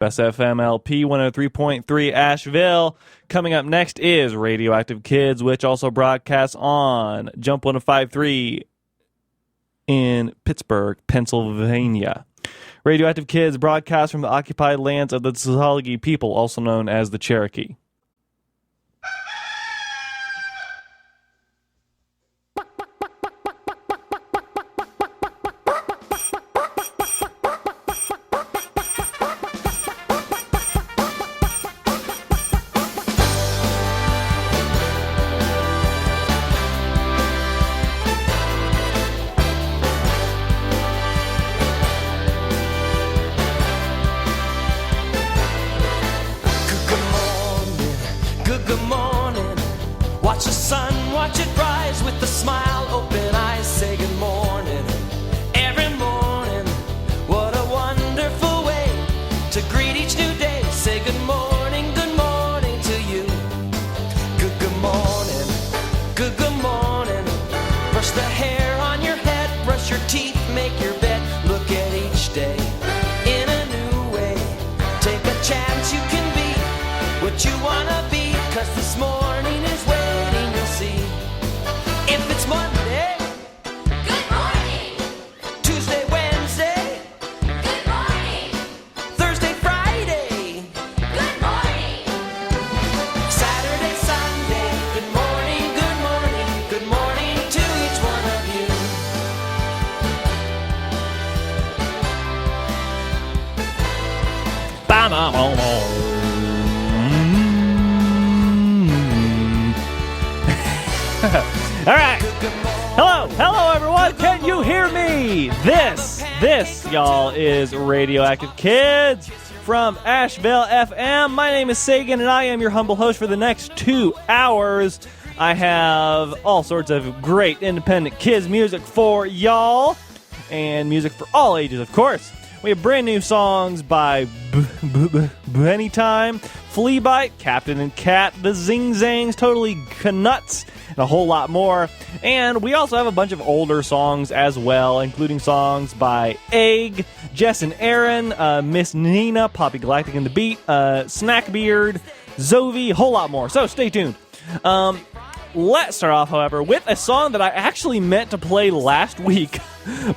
Best FM LP 103.3 Asheville. Coming up next is Radioactive Kids, which also broadcasts on Jump 105.3 in Pittsburgh, Pennsylvania. Radioactive Kids broadcast from the occupied lands of the Tsalagi people, also known as the Cherokee. All right. Hello, everyone. Can you hear me? This, y'all, is Radioactive Kids from Asheville FM. My name is Sagan, and I am your humble host for the next 2 hours. I have all sorts of great independent kids music for y'all, and music for all ages, of course. We have brand new songs by Anytime, Fleabite, Captain and Cat, The Zing Zangs, Totally Knuts, and a whole lot more. And we also have a bunch of older songs as well, including songs by Egg, Jess and Aaron, Miss Nina, Poppy Galactic and the Beat, Snackbeard, Zovi, a whole lot more. So stay tuned. Let's start off, however, with a song that I actually meant to play last week,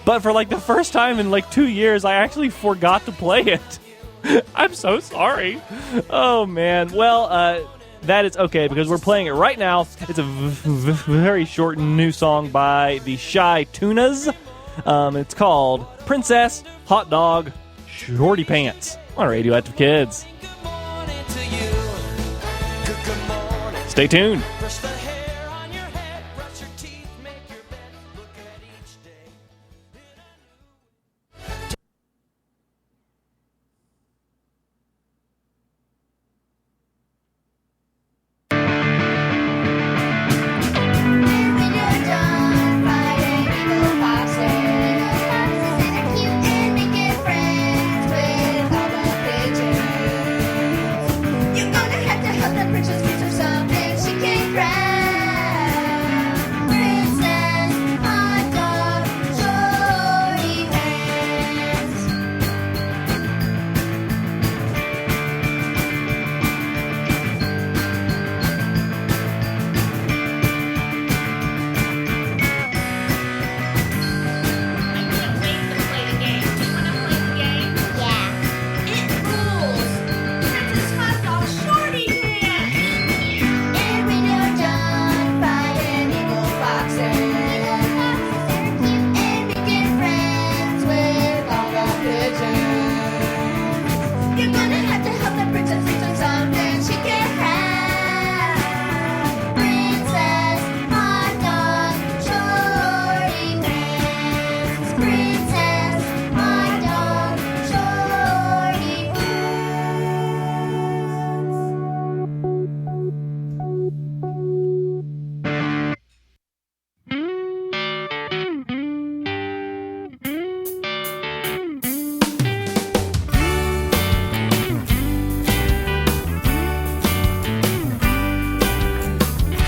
but for like the first time in like 2 years, I actually forgot to play it. I'm so sorry. Oh, man. Well, that is okay, because we're playing it right now. It's a very short new song by the Shy Tunas. It's called Princess Hot Dog Shorty Pants on Radioactive Kids. Stay tuned.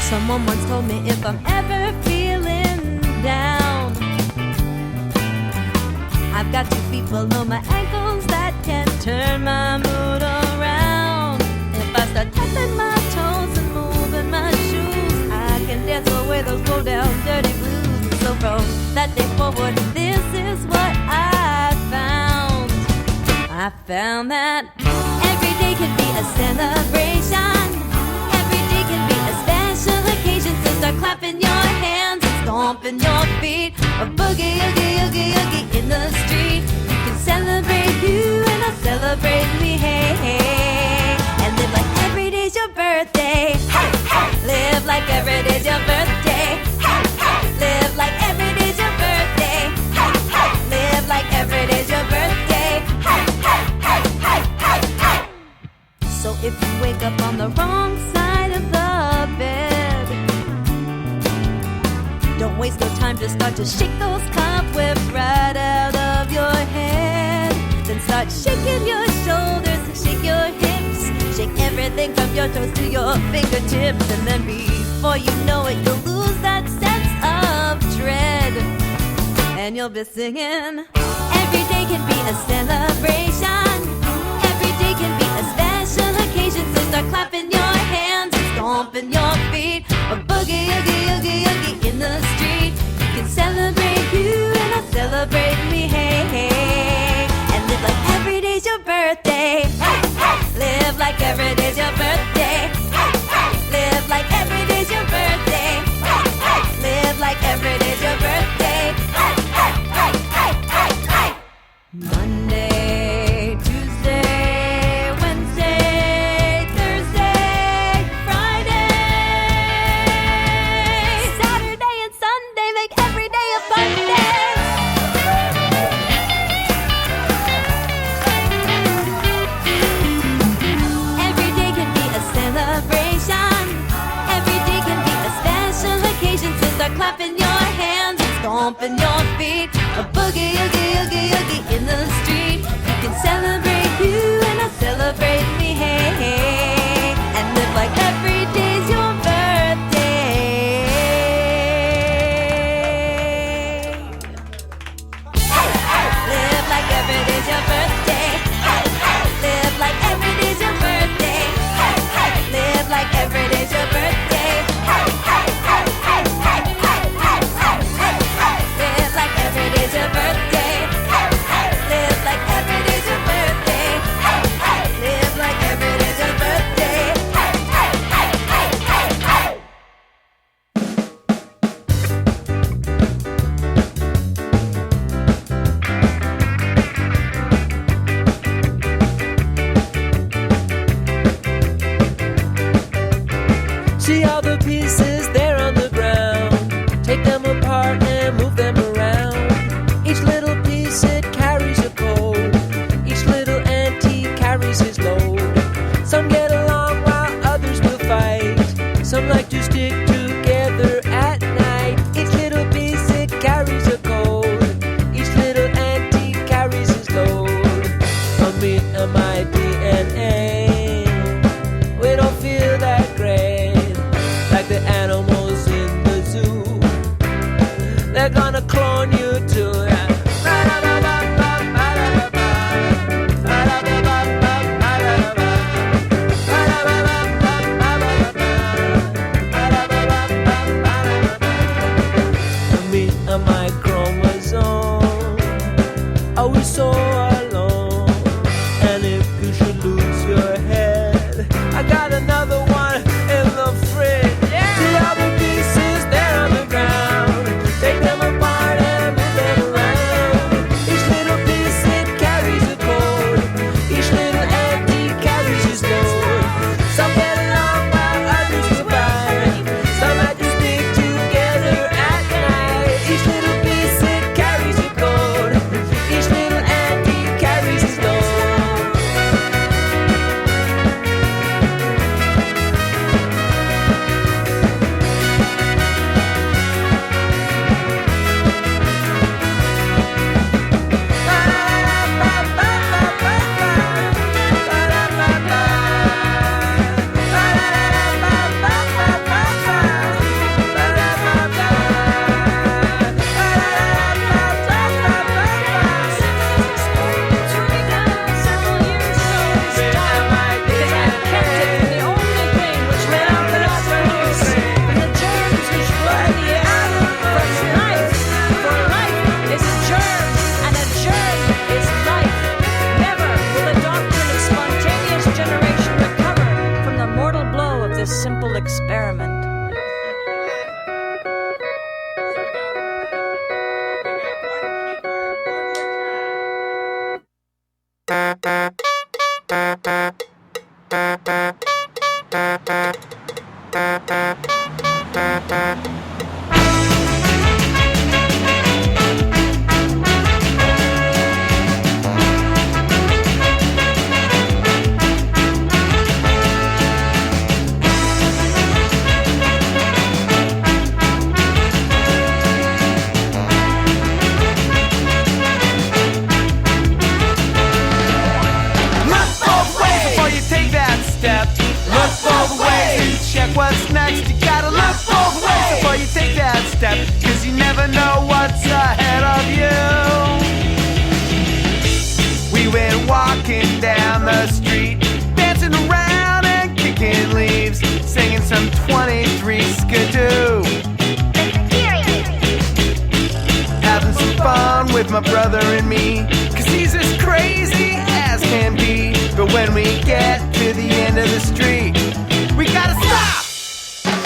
Someone once told me if I'm ever feeling down, I've got 2 feet below my ankles that can turn my mood around. If I start tapping my toes and moving my shoes, I can dance away those low down dirty blues. So from that day forward, this is what I found. I found that every day can be a celebration. Every day can be a special occasion. So start clapping your hands and stomping your feet. A boogie, oogie, oogie, oogie in the street. You can celebrate you and I'll celebrate me, hey, hey. And live like every day's your birthday. Hey, hey. Live like every day's your birthday. Hey, hey. Live like every day's your birthday. Hey, hey. Live like every day's your birthday. Hey, hey, hey, hey, hey, hey. So if you wake up on the wrong side of the bed, don't waste no time to start to shake those cobwebs right out of your head. Then start shaking your shoulders and shake your hips. Shake everything from your toes to your fingertips. And then before you know it, you'll lose that sense of dread. And you'll be singing, every day can be a celebration. Every day can be a special occasion. So start clapping your hands and stomping your feet. A boogie, oogie, oogie, oogie in the street. You can celebrate you and I'll celebrate me, hey, hey. And live like every day's your birthday. Hey, hey. Live like every day's your birthday. Hey, hey. Live like every day's your birthday. Hey, hey. Live like every day's your birthday. Hey, hey, hey, hey, hey, hey. Monday, Tuesday, Wednesday, Thursday, Friday, Saturday and Sunday make every day a fun day. Every day can be a celebration. Every day can be a special occasion. So start clapping your hands and stomping your feet. A boogie, oogie, oogie, oogie in the street. You can celebrate you and I'll celebrate me, hey, hey. And live like every day's your birthday. Hey, hey. Live like every day's your birthday. Hey, hey. Live like every day's your birthday. Hey, hey. Live like every day's your birthday. Hey, hey, hey, hey, hey, hey, hey, hey, hey, hey. Live like every day's your birthday. Hey, hey. Live like every day's your birthday. Hey, hey. Live like every day's your birthday. Hey, hey, hey, hey, hey, hey. See all the pieces there on the ground. Take them apart and move them around. Each little piece, it carries a code. Each little ante carries his load. Some get along while others will fight. Some like to stick together at night. Each little piece, it carries a code. Each little ante carries his load. A me and my DNA, we don't feel that great. Like the What's next? You gotta look both ways before you take that step, 'cause you never know what's ahead of you. We went walking down the street, dancing around and kicking leaves, singing some 23 skidoo. Having some fun with my brother and me, 'cause he's as crazy as can be. But when we get to the end of the street, we gotta stop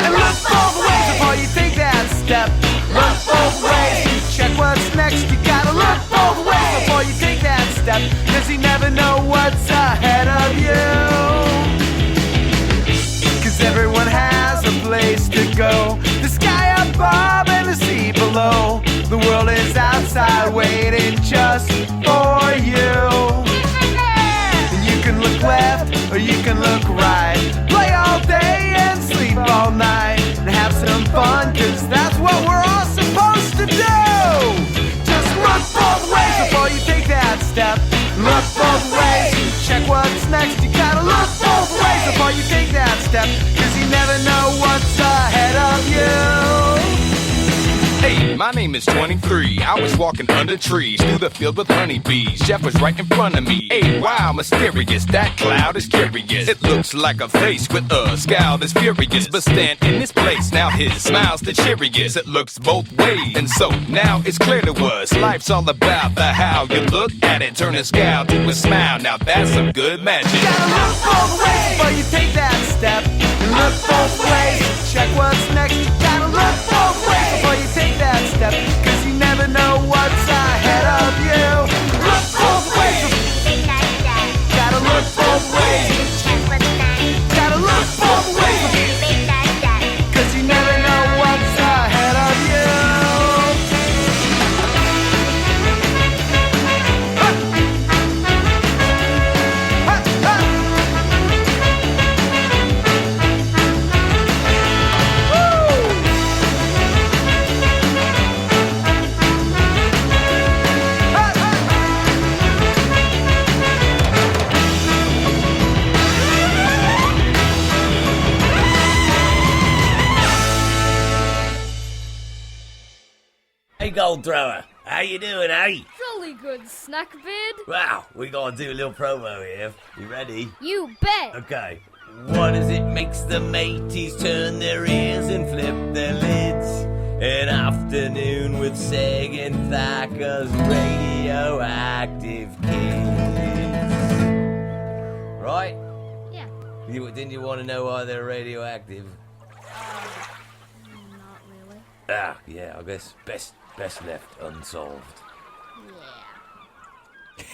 and look both ways before you take that step. Look both ways, check what's next. You gotta look both ways before you take that step, 'cause you never know what's ahead of you. 'Cause everyone has a place to go, the sky above and the sea below. The world is outside waiting just for you. And you can look left or you can look right, play all day and sleep all night, and have some fun, 'cause that's what we're all supposed to do. Just look both ways before you take that step. Look both ways, check what's next. You gotta look both ways before you take that step, 'cause you never know what's ahead of you. Hey, my name is 23. I was walking under trees through the field with honeybees. Jeff was right in front of me. Hey, wow, mysterious. That cloud is curious. It looks like a face with a scowl that's furious, but stand in this place. Now his smile's the cheeriest. It looks both ways, and so now it's clear to us. Life's all about the how you look at it. Turn a scowl to a smile. Now that's some good magic. You gotta look both ways before you take that step. And look both ways, check what's next. You gotta look both ways before you take that step, 'cause you never know what's ahead of you. Look both ways. Gotta look both ways. Gotta look both ways, 'cause you never know what's ahead of you. Hey, Gold Thrower, how you doing, eh? Jolly good, Snackbeard. Wow, we gotta do a little promo here. You ready? You bet. Okay. What is it makes the mateys turn their ears and flip their lids? An afternoon with Seg and Thacker's radioactive kids. Right? Yeah. Didn't you want to know why they're radioactive? Not really. Ah, yeah, I guess best left unsolved.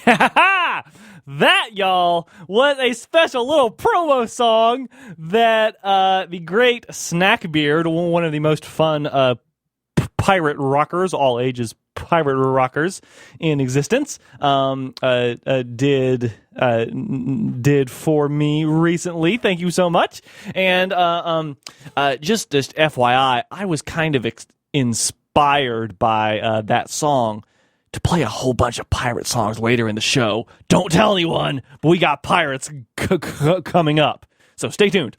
That, y'all, was a special little promo song that the great Snackbeard, one of the most fun pirate rockers, all ages pirate rockers in existence, did for me recently. Thank you so much. And just FYI, I was kind of inspired by that song to play a whole bunch of pirate songs later in the show. Don't tell anyone, but we got pirates coming up. So stay tuned.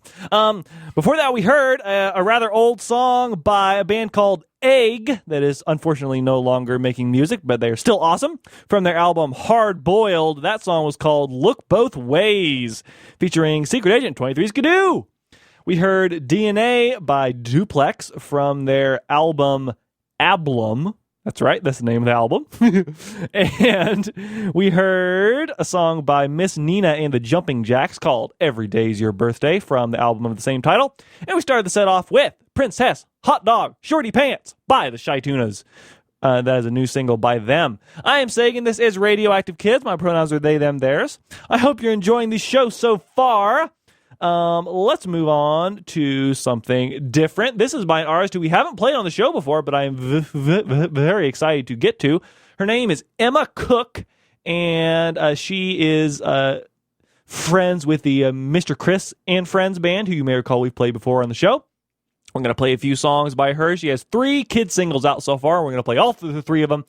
Before that, we heard a rather old song by a band called Egg that is unfortunately no longer making music, but they're still awesome. From their album Hard Boiled, that song was called Look Both Ways, featuring Secret Agent 23 Skidoo. We heard DNA by Duplex from their album Ablum. That's right, that's the name of the album. And we heard a song by Miss Nina and the Jumping Jacks called Every Day's Your Birthday from the album of the same title. And we started the set off with Princess Hot Dog Shorty Pants by the Shy Tunas That is a new single by them. I am Sagan. This is Radioactive Kids. My pronouns are they, them, theirs. I hope you're enjoying the show so far. Let's move on to something different. This is by an artist who we haven't played on the show before, but I am very excited to get to. Her name is Emma Cook, and she is friends with the Mr. Chris and Friends band, who you may recall we've played before on the show. We're going to play a few songs by her. She has 3 kid singles out so far. We're going to play all 3 of them.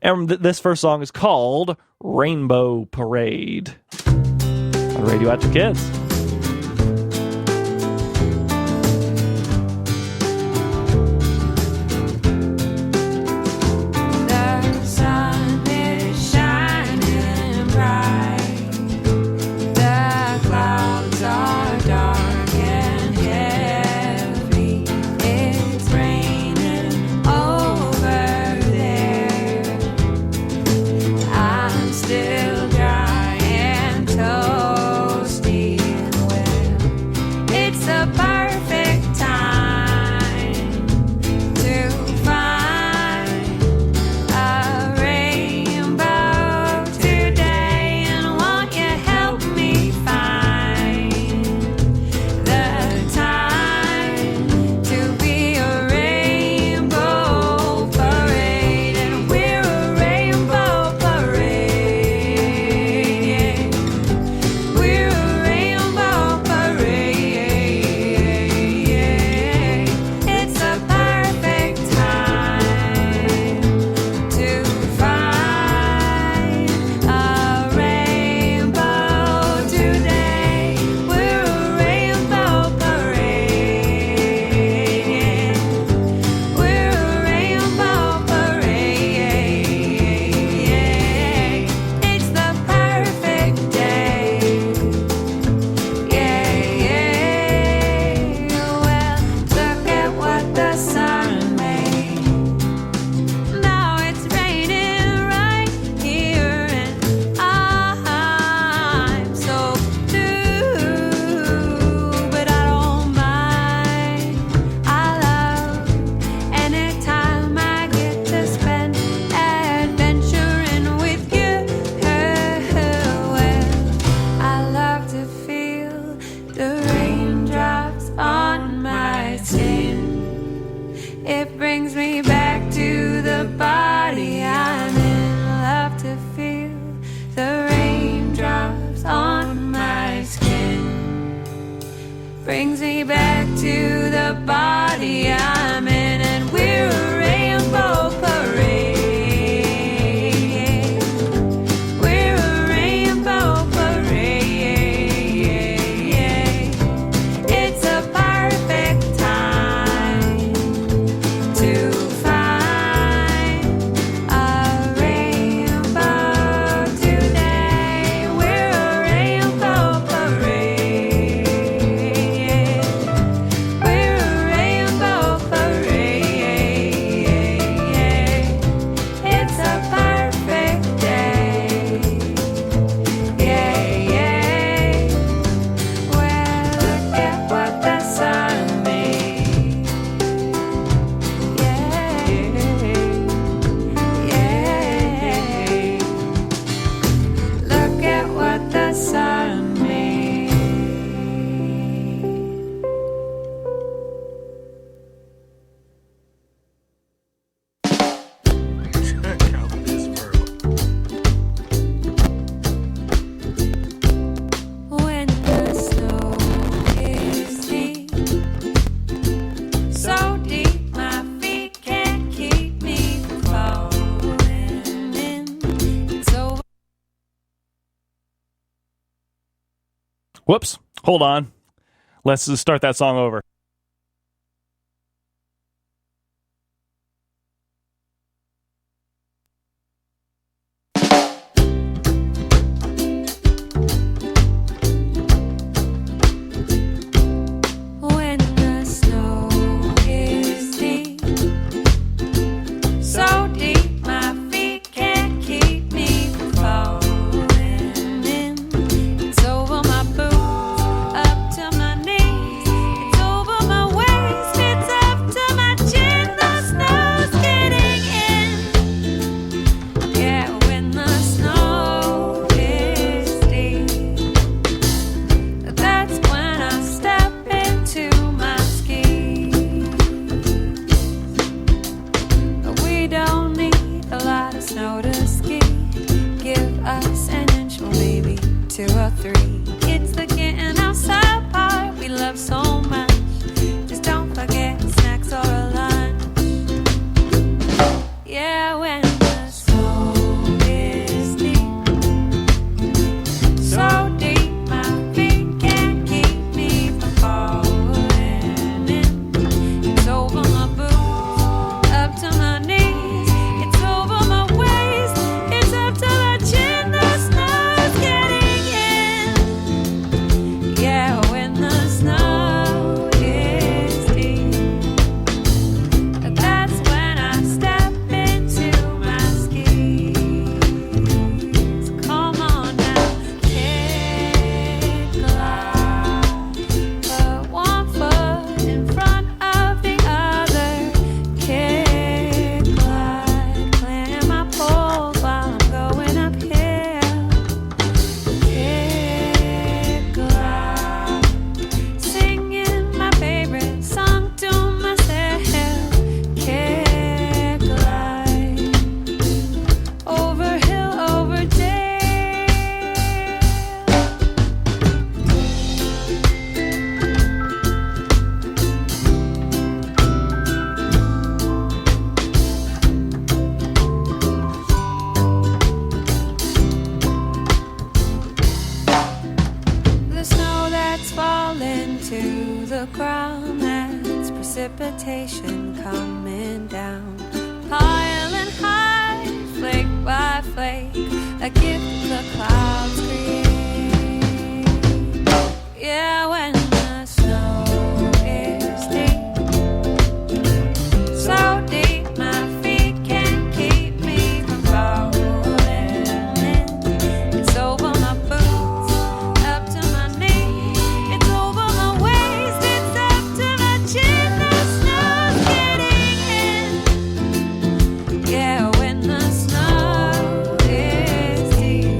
And this first song is called Rainbow Parade on Radioactive Kids. The sun is shining bright. The clouds are dark and heavy. It's raining over there. I'm still dry and toasty and wet. It's a perfect time to find a rainbow today, and won't you help me find the time to be a rainbow parade? And we're a rainbow parade. We're a rainbow parade. It's a perfect time to find a rainbow today. We're a rainbow parade. We're a rainbow parade. It's the perfect day. Well, look at what the sun made. Now it's raining right here, and I'm so blue, but I don't mind. I love anytime I get to spend adventuring with you. Well, I love to feel the raindrops on my skin. It brings me back to the body I'm in. Love to feel the raindrops on my skin. Brings me back to the body I'm in, and we're a rainbow parade. We're a rainbow parade. It's a perfect time to find a rainbow today. We're a rainbow parade. We're a rainbow parade. It's a perfect day. Well, look at what the sun made. Look at what the sun made. When the snow is deep, so deep my feet can't keep me from falling in. It's over. Whoops. Hold on. Let's just start that song over. When the snow is deep, so deep my feet can't keep me from falling in. It's over my boots, up to my knees. It's over the ground, that's precipitation coming down. Piling high, flake by flake, a gift the clouds create. Yeah, when the snow is deep, so deep my feet can't keep me from falling in. It's over my boots, up to my knees. It's over my waist, it's up to my chin. The snow's getting in. Yeah, when the snow is deep,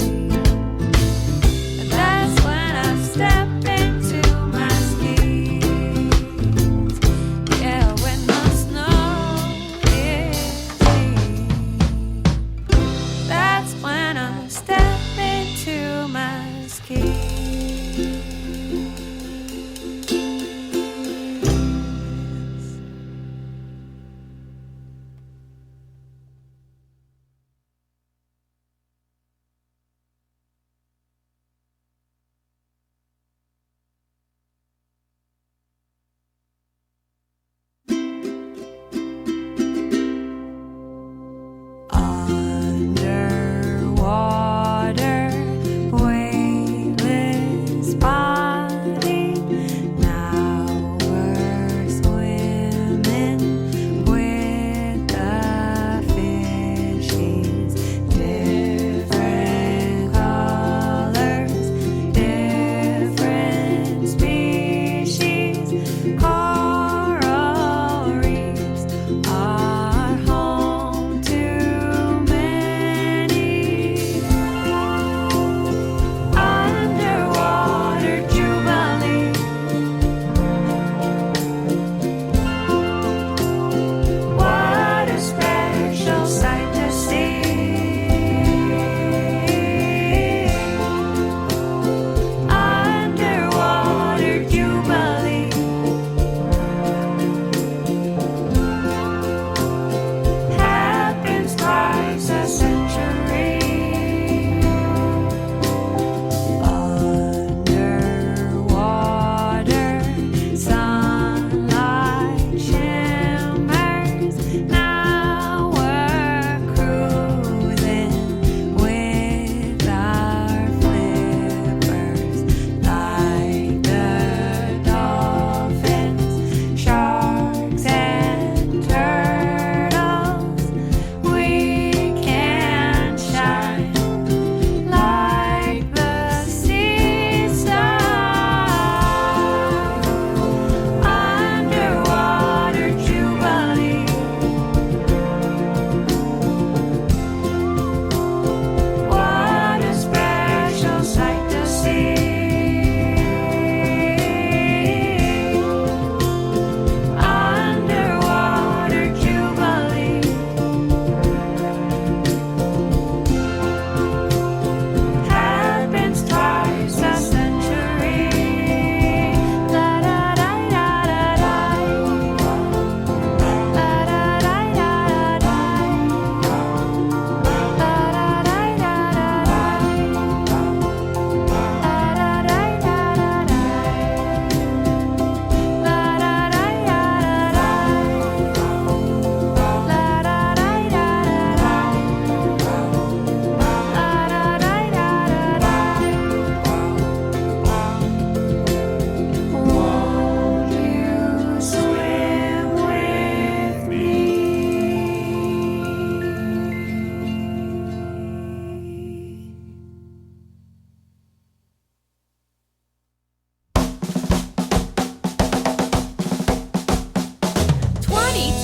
that's when I step into my skis. Yeah, when the snow is deep, that's when I step into my skis.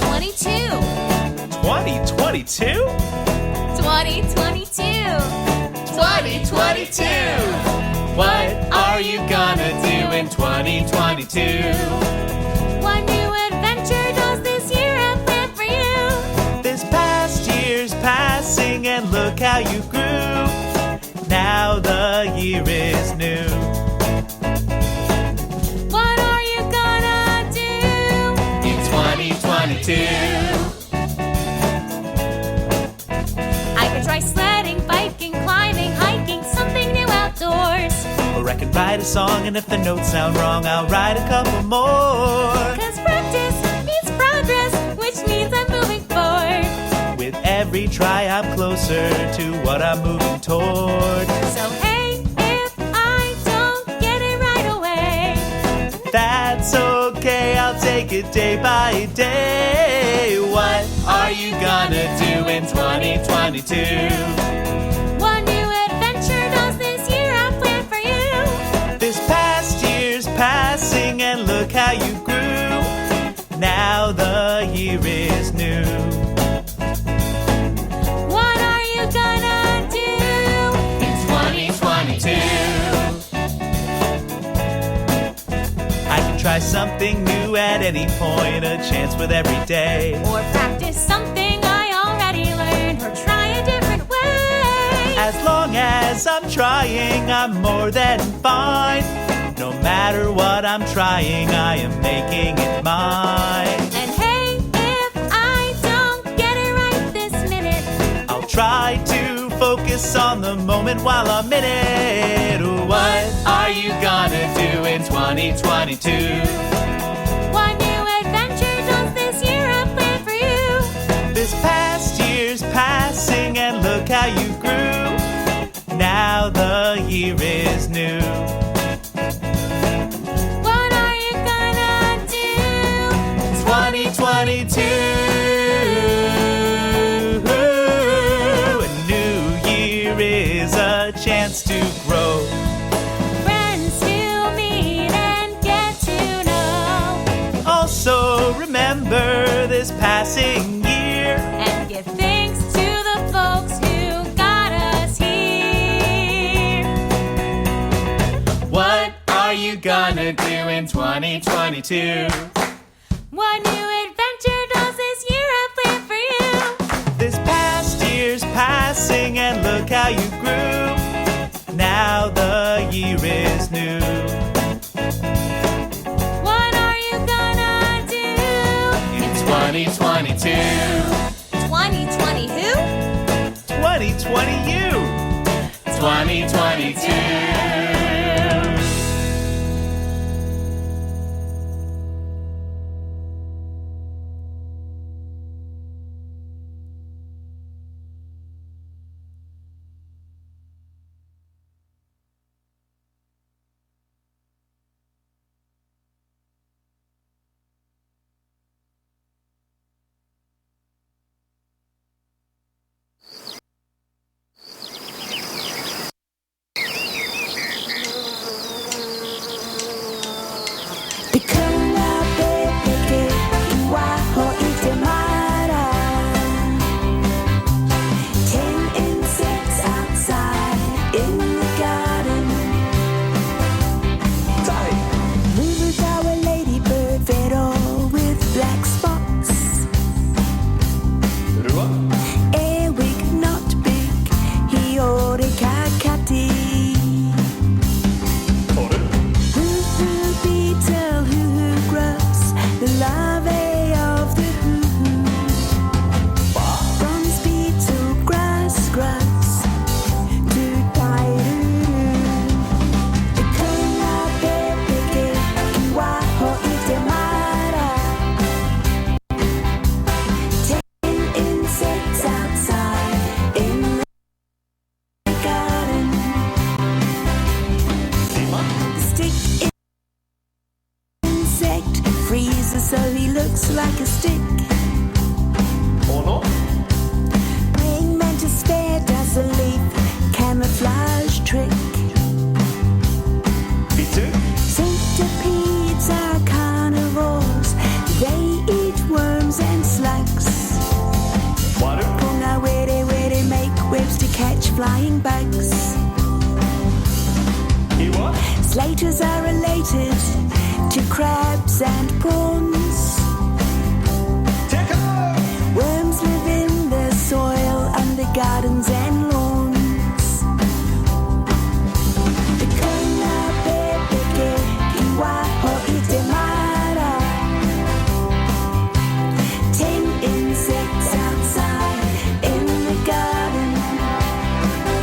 2022? 2022. 2022! What are you gonna do in 2022? What new adventure does this year have planned for you? This past year's passing and look how you grew. Now the year is new. What are you gonna do in 2022? I could try sledding, biking, climbing, hiking, something new outdoors. Or I can write a song, and if the notes sound wrong, I'll write a couple more. 'Cause practice means progress, which means I'm moving forward. With every try, I'm closer to what I'm moving toward. So hey, if I don't get it right away, That's okay, I'll take it day by day. What are you gonna do in 2022? what new adventure does this year have planned for you? This past year's passing, and look how you grew. Now the year is new. What are you gonna do In 2022, I can try something new at any point, a chance with every day. or practice something I already learned, or try a different way? As long as I'm trying, I'm more than fine. No matter what I'm trying, I am making it mine. And hey, if I don't get it right this minute, I'll try to focus on the moment while I'm in it. What are you gonna do in 2022? what new adventure does this year have planned for you? This past year's passing, and look how you grew. Now the year is new. What are you gonna do 2022. A new year is a chance to grow. friends to meet and get to know, Also remember this passing year. and give thanks to the folks who got us here? What are you gonna do in 2022? What new adventure does this year have planned for you? This past year's passing, and look how you grew. Now the year is new. What are you gonna do In 2022, 2020 who? 2020 you. 2022. so he looks like a stick. Or not? Praying mantis fair does a leaf camouflage trick. B2? Centipedes are carnivores. They eat worms and slugs. Water? Punga where they make webs to catch flying bugs. He what? Slaters are related to crabs and prawns. Worms live in the soil under gardens and lawns. The Kona Bebeke Iwaho Itemara. 10 insects outside in the garden.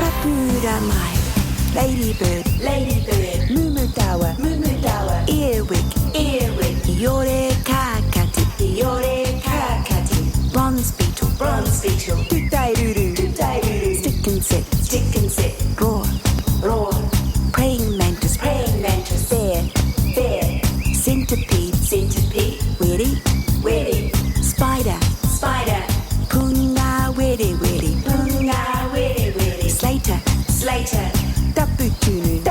Papura mai, ladybird, ladybird, moo Earwig, Yore kakati, bronze beetle, doodai-doo-doo, stick and sit, roar, praying mantis, bear, centipede, weary, spider, punga, weary, slater, daputunu,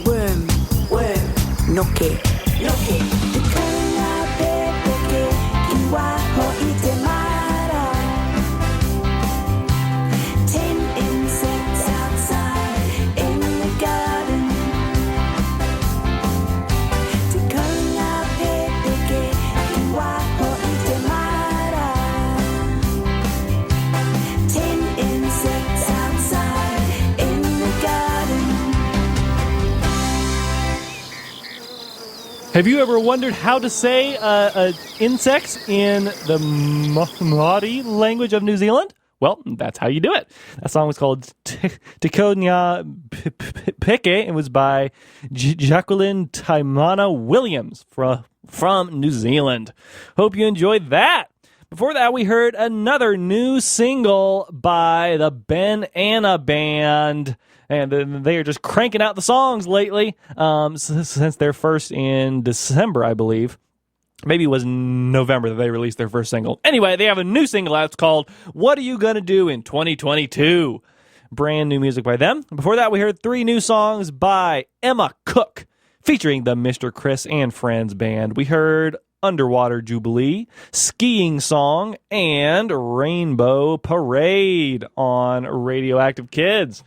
worm, noke. Tukana pepeke, kiwaho itemara. 10 insects outside in the garden. Tukana pepeke, kiwaho itemara. 10 insects outside in the garden. Have you ever wondered how to say insects in the Māori language of New Zealand? Well, that's how you do it. That song was called Tikonia Peke. It was by Jacqueline Taimana Williams from New Zealand. Hope you enjoyed that. Before that, we heard another new single by the Ben Anna Band. And they are just cranking out the songs lately since their first in December, I believe. Maybe it was November that they released their first single. Anyway, they have a new single out. It's called What Are You Gonna Do in 2022? Brand new music by them. Before that, we heard 3 new songs by Emma Cook, featuring the Mr. Chris and Friends Band. We heard Underwater Jubilee, Skiing Song, and Rainbow Parade on Radioactive Kids.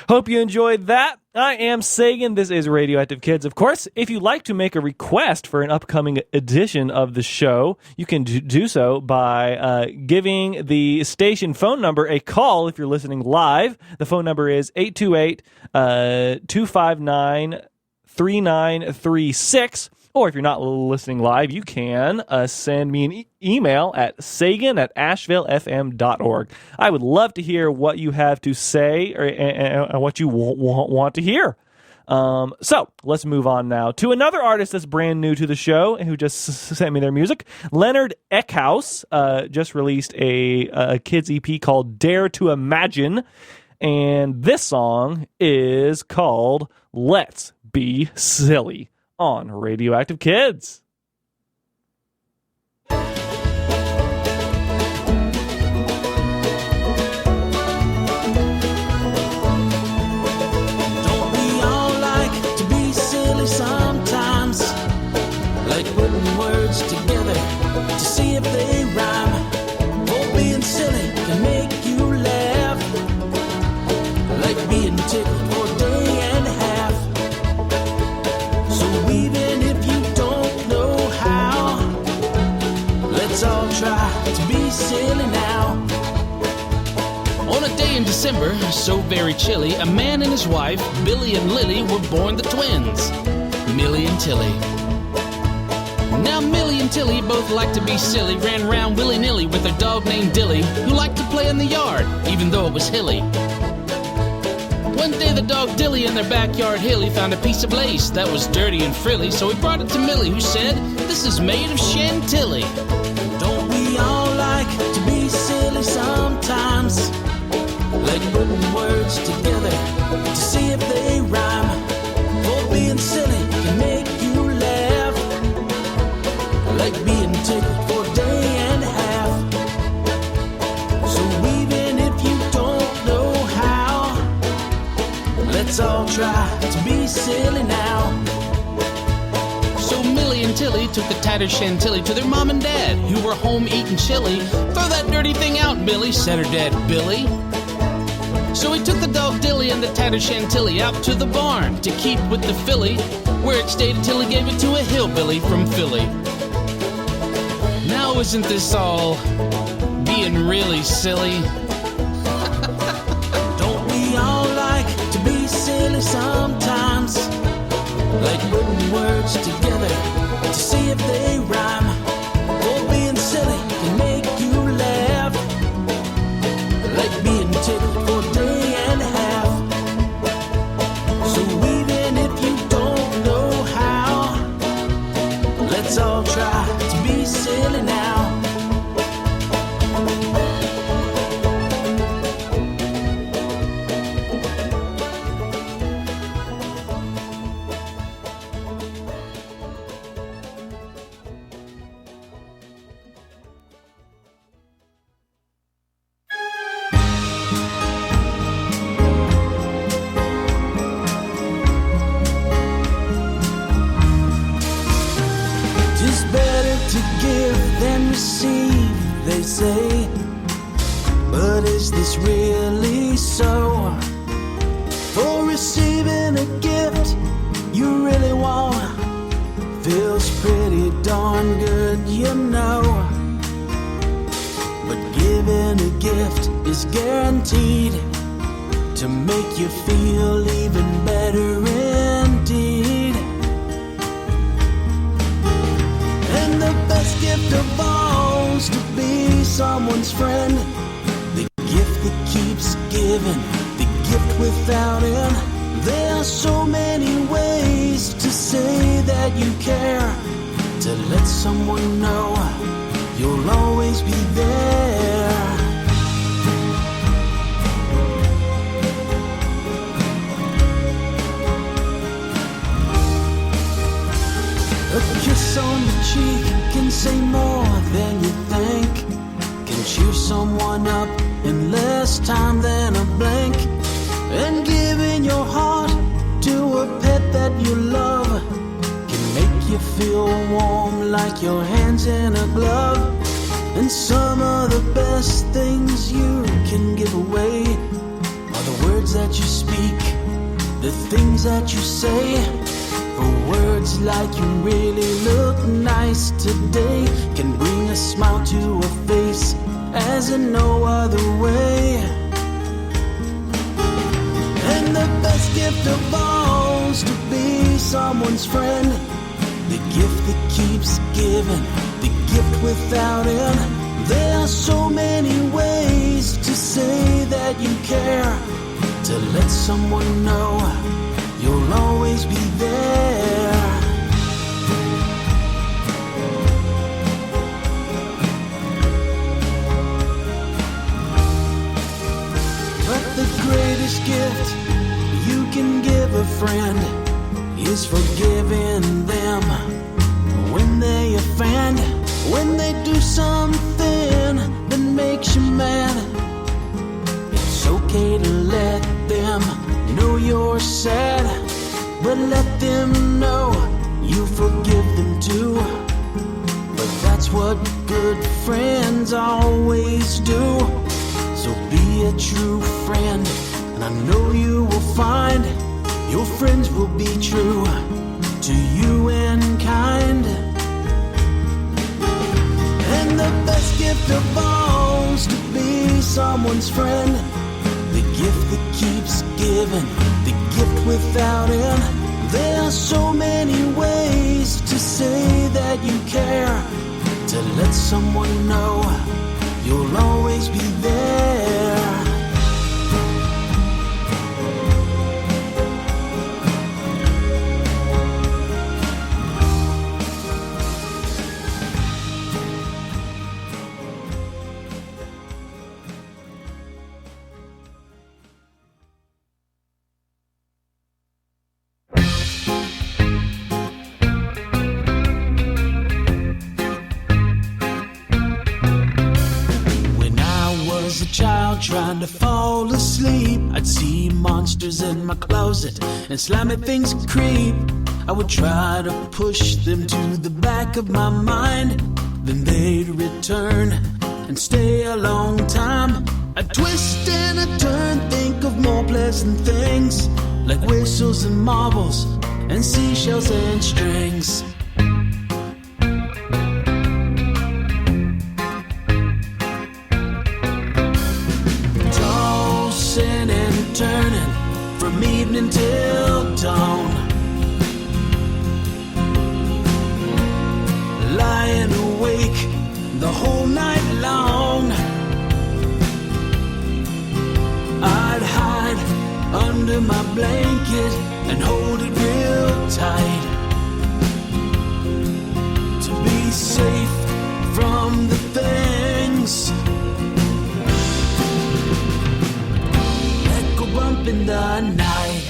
Hope you enjoyed that. I am Sagan. This is Radioactive Kids. Of course, if you'd like to make a request for an upcoming edition of the show, you can do so by giving the station phone number a call if you're listening live. The phone number is 828-259-3936. Or if you're not listening live, you can send me an email at sagan@ashevillefm.org. I would love to hear what you have to say and what you want to hear. So let's move on now to another artist that's brand new to the show and who just sent me their music. Leonard Eckhouse just released a kids EP called Dare to Imagine. And this song is called Let's Be Silly on Radioactive Kids. Don't we all like to be silly sometimes? Like putting words together to see if they rhyme. Oh, being silly can make you laugh. Like being tickled for a day and a half. So even if you don't know how, let's all try to be silly now. On a day in December, so very chilly, a man and his wife, Billy and Lily, were born the twins, Millie and Tilly. Now Millie and Tilly both liked to be silly, ran around willy-nilly with their dog named Dilly, who liked to play in the yard, even though it was hilly. One day the dog Dilly in their backyard hilly found a piece of lace that was dirty and frilly, so he brought it to Millie, who said, "This is made of chantilly." Don't we all like to be silly sometimes? Like putting words together to see if they rhyme. For being silly can make you laugh. Like being tickled for a day and a half. So even if you don't know how, let's all try to be silly now. So Millie and Tilly took the tattered chantilly to their mom and dad, who were home eating chili. "Throw that dirty thing out, Millie," said her dad, Billy. So he took the dog Dilly and the tattered chantilly out to the barn to keep with the filly, where it stayed until he gave it to a hillbilly from Philly. Now isn't this all being really silly? Don't we all like to be silly sometimes? Like putting words together to see if they rhyme. For being silly can make you laugh. Like being tickled for a day and a half. So even if you don't to give than receive, they say. But is this really so? For receiving a gift you really want feels pretty darn good, you know. But giving a gift is guaranteed to make you feel even better indeed. And the best gift of all is to be someone's friend. The gift that keeps giving, the gift without end. There are so many ways to say that you care, to let someone know you'll always be there. A kiss on the cheek can say more than you think, can cheer someone up in less time than a blink. And giving your heart to a pet that you love can make you feel warm like your hands in a glove. And some of the best things you can give away are the words that you speak, the things that you say. For words like "you really look nice today" can bring a smile to a face as in no other way. And the best gift of all is to be someone's friend. The gift that keeps giving, the gift without end. There are so many ways to say that you care, to let someone know you'll always be there. But the greatest gift you can give a friend is forgiving them when they offend, when they do something that makes you mad. It's okay to let them know you're sad, but let them know you forgive them too. But that's what good friends always do. So be a true friend, and I know you will find your friends will be true to you and kind. And the best gift of all is to be someone's friend. The gift that keeps giving, the gift without end. There are so many ways to say that you care, to let someone know you'll always be there. Trying to fall asleep, I'd see monsters in my closet and slimy things creep. I would try to push them to the back of my mind, then they'd return and stay a long time. I'd twist and I'd turn, think of more pleasant things, like whistles and marbles and seashells and strings. Turning from evening till dawn, lying awake the whole night long. I'd hide under my blanket and hold it real tight, to be safe from the things bump in the night.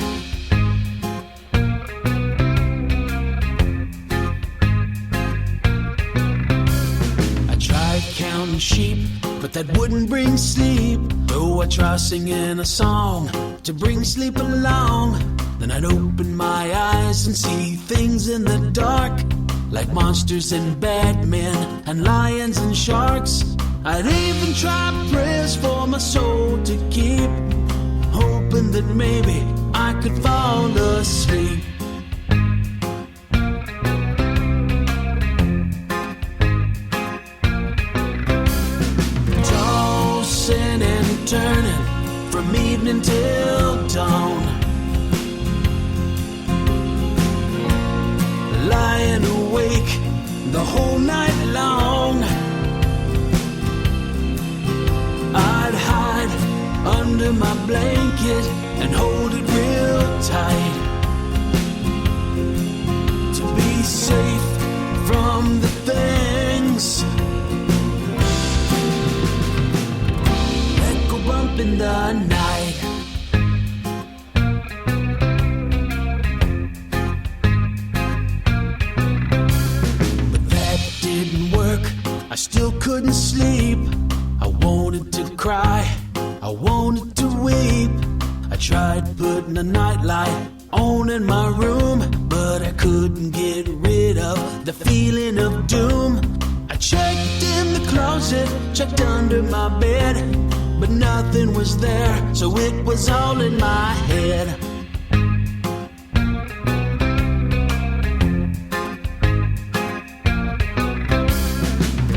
I tried counting sheep, but that wouldn't bring sleep. Though I try singing a song to bring sleep along, then I'd open my eyes and see things in the dark like monsters and bad men and lions and sharks. I'd even try prayers for my soul to keep, hoping that maybe I could fall asleep. Tossing and turning from evening till dawn, lying awake the whole night long. I'd hide under my blanket and hold it real tight to be safe from the things that go bump in the night. But that didn't work, I still couldn't sleep. I wanted to cry, I wanted to weep. I tried putting a nightlight on in my room, but I couldn't get rid of the feeling of doom. I checked in the closet, checked under my bed, but nothing was there, so it was all in my head.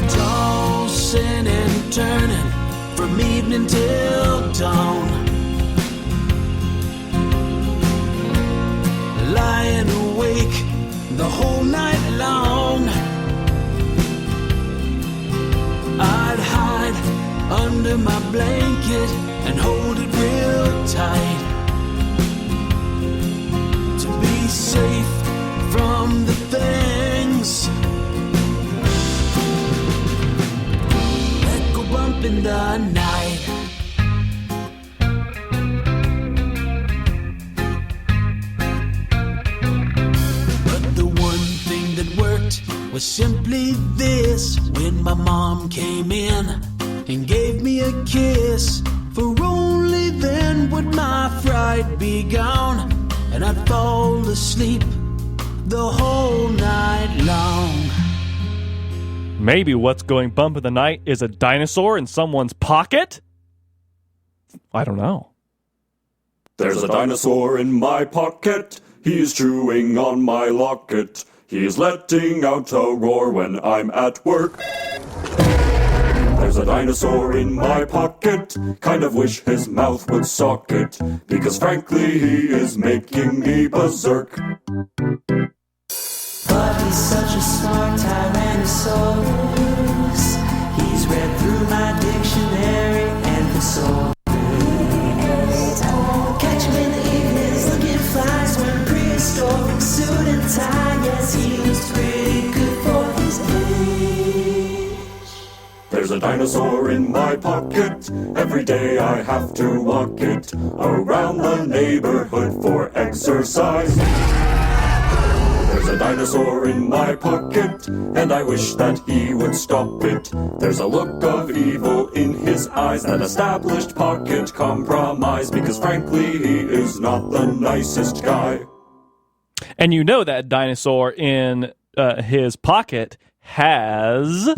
Tossing and turning from evening till dawn, lying awake the whole night long. I'd hide under my blanket and hold it real tight to be safe from the things that go bump in the night. But the one thing that worked was simply this: when my mom came in and gave me a kiss, for only then would my fright be gone, and I'd fall asleep the whole night long. Maybe what's going bump in the night is a dinosaur in someone's pocket? I don't know. There's a dinosaur in my pocket. He's chewing on my locket. He's letting out a roar when I'm at work. There's a dinosaur in my pocket. Kind of wish his mouth would sock it, because frankly he is making me berserk. But he's such a smart Tyrannosaurus. He's read through my dictionary and thesaurus. Catch him in the evenings looking flies, wearing prehistoric suit and tie. Yes, he was pretty good for his age. There's a dinosaur in my pocket. Every day I have to walk it around the neighborhood for exercise. There's a dinosaur in my pocket, and I wish that he would stop it. There's a look of evil in his eyes, that established pocket compromise, because frankly he is not the nicest guy. And you know that dinosaur in his pocket has...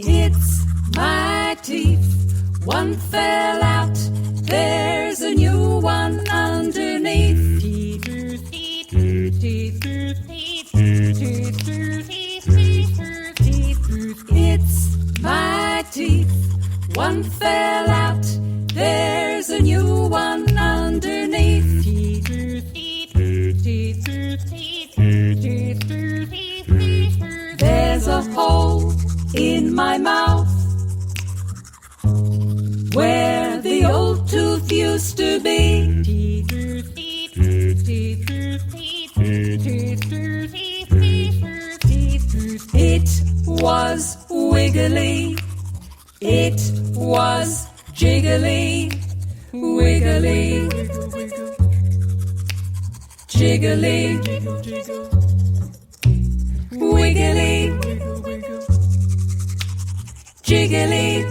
It's my teeth. One fell out. There's a new one underneath. It's my teeth. One fell out. There's a new one underneath. There's a hole in my mouth where the old tooth used to be. It was wiggly. It was jiggly, wiggly. Jiggly, wiggly, jiggly.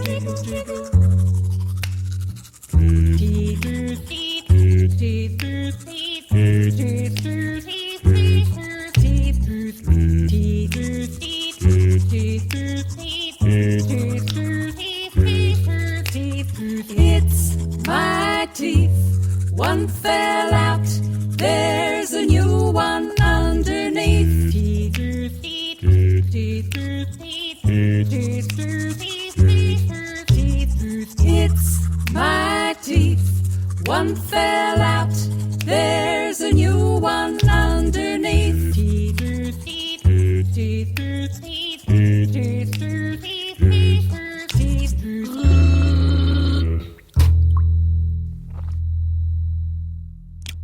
It's my teeth. One fell out. There's a new one underneath. It's my teeth. One fell out. There's a new one underneath.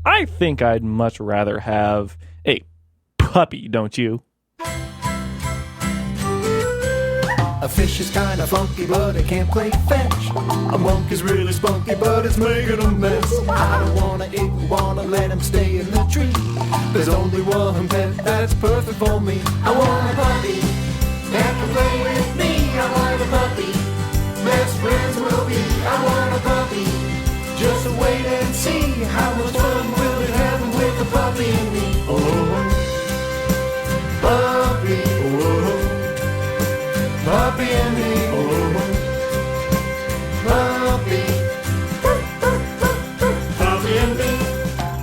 I think I'd much rather have a puppy, don't you? A fish is kinda funky, but it can't play fetch. A monkey's really spunky, but it's making a mess. I don't wanna wanna let him stay in the tree. There's only one pet that's perfect for me. I want a puppy that can play with me. I want a puppy, best friends will be. I want a puppy, just wait and see how much fun we'll be having with the puppy and me. Oh, puppy, oh. Puppy and me, oh, puppy, puppy and me.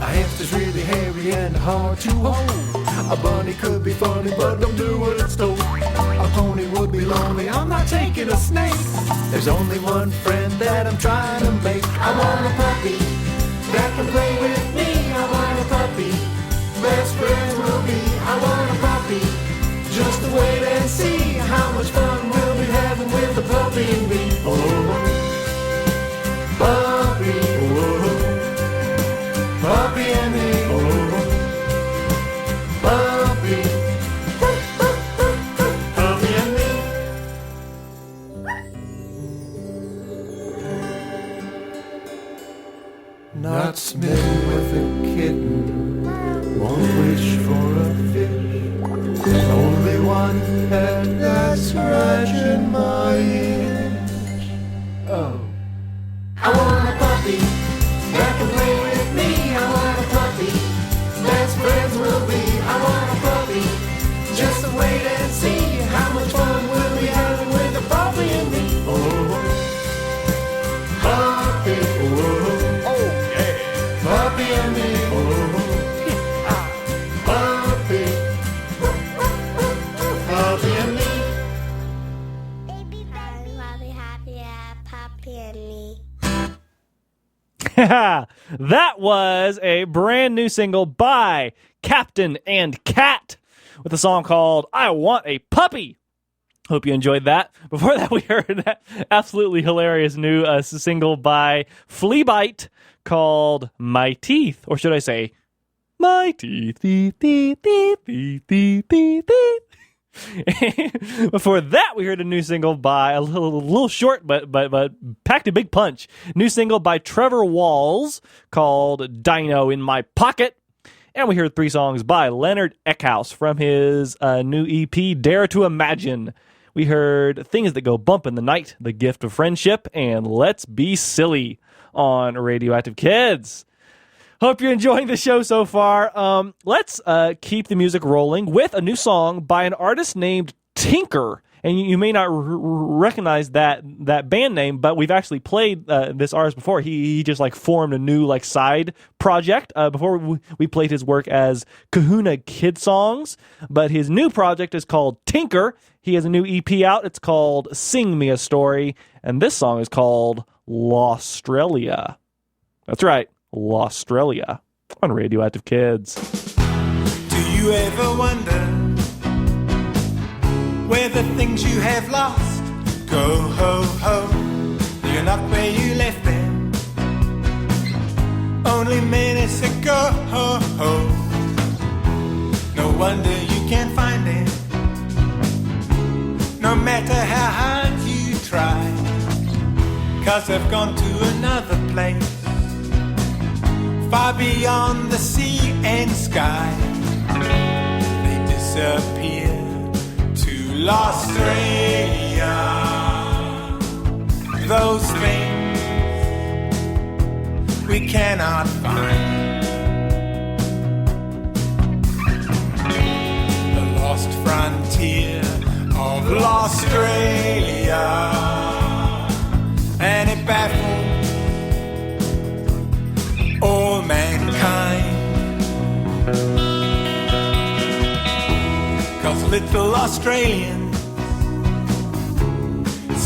A hamster's really hairy and hard to hold. A bunny could be funny, but don't do what it's told. A pony would be lonely, I'm not taking a snake. There's only one friend that I'm trying to make. I want a puppy that can play with me. I want a puppy, best friends will be. I want a puppy, just to wait and see how much fun we'll be having with the puppy and me. Oh, puppy, oh, puppy and me. Oh, puppy, puppy and me. Not smitten with a kitten, won't wish for a fish. There's only one pet that's scratching my itch. Oh, I want a puppy that can play with me. I want a puppy, best friends will be. I want a puppy, just to wait and see how much fun we'll be having with the puppy and me. Oh, puppy, oh yeah, puppy and me. Oh, puppy. Puppy and me. Baby, Bobby, happy, Puppy and me. That was a brand new single by Captain and Cat with a song called I Want a Puppy. Hope you enjoyed that. Before that, we heard that absolutely hilarious new single by Fleabite called My Teeth, or should I say, My Teeth, teeth, teeth, teeth, teeth, teeth, teeth, teeth. Before that, we heard a new single by a little short, but packed a big punch. New single by Trevor Walls called Dino in My Pocket. And we heard 3 songs by Leonard Eckhouse from his new EP, Dare to Imagine. We heard Things That Go Bump in the Night, The Gift of Friendship, and Let's Be Silly on Radioactive Kids. Hope you're enjoying the show so far. Let's keep the music rolling with a new song by an artist named Tinker. And you may not recognize that band name, but we've actually played this artist before. He just like formed a new like side project. Before we played his work as Kahuna Kid Songs, but his new project is called Tinker. He has a new EP out. It's called Sing Me a Story, and this song is called Lawstralia. That's right. Lawstralia on Radioactive Kids. Do you ever wonder where the things you have lost go? Ho ho, you're not where you left them only minutes ago. Ho ho, no wonder you can't find them, no matter how hard you try, 'cause they've gone to another place, far far beyond the sea and sky. They disappear to Australia. Those things we cannot find. The lost frontier of Australia, and it baffles all mankind. 'Cause little Australians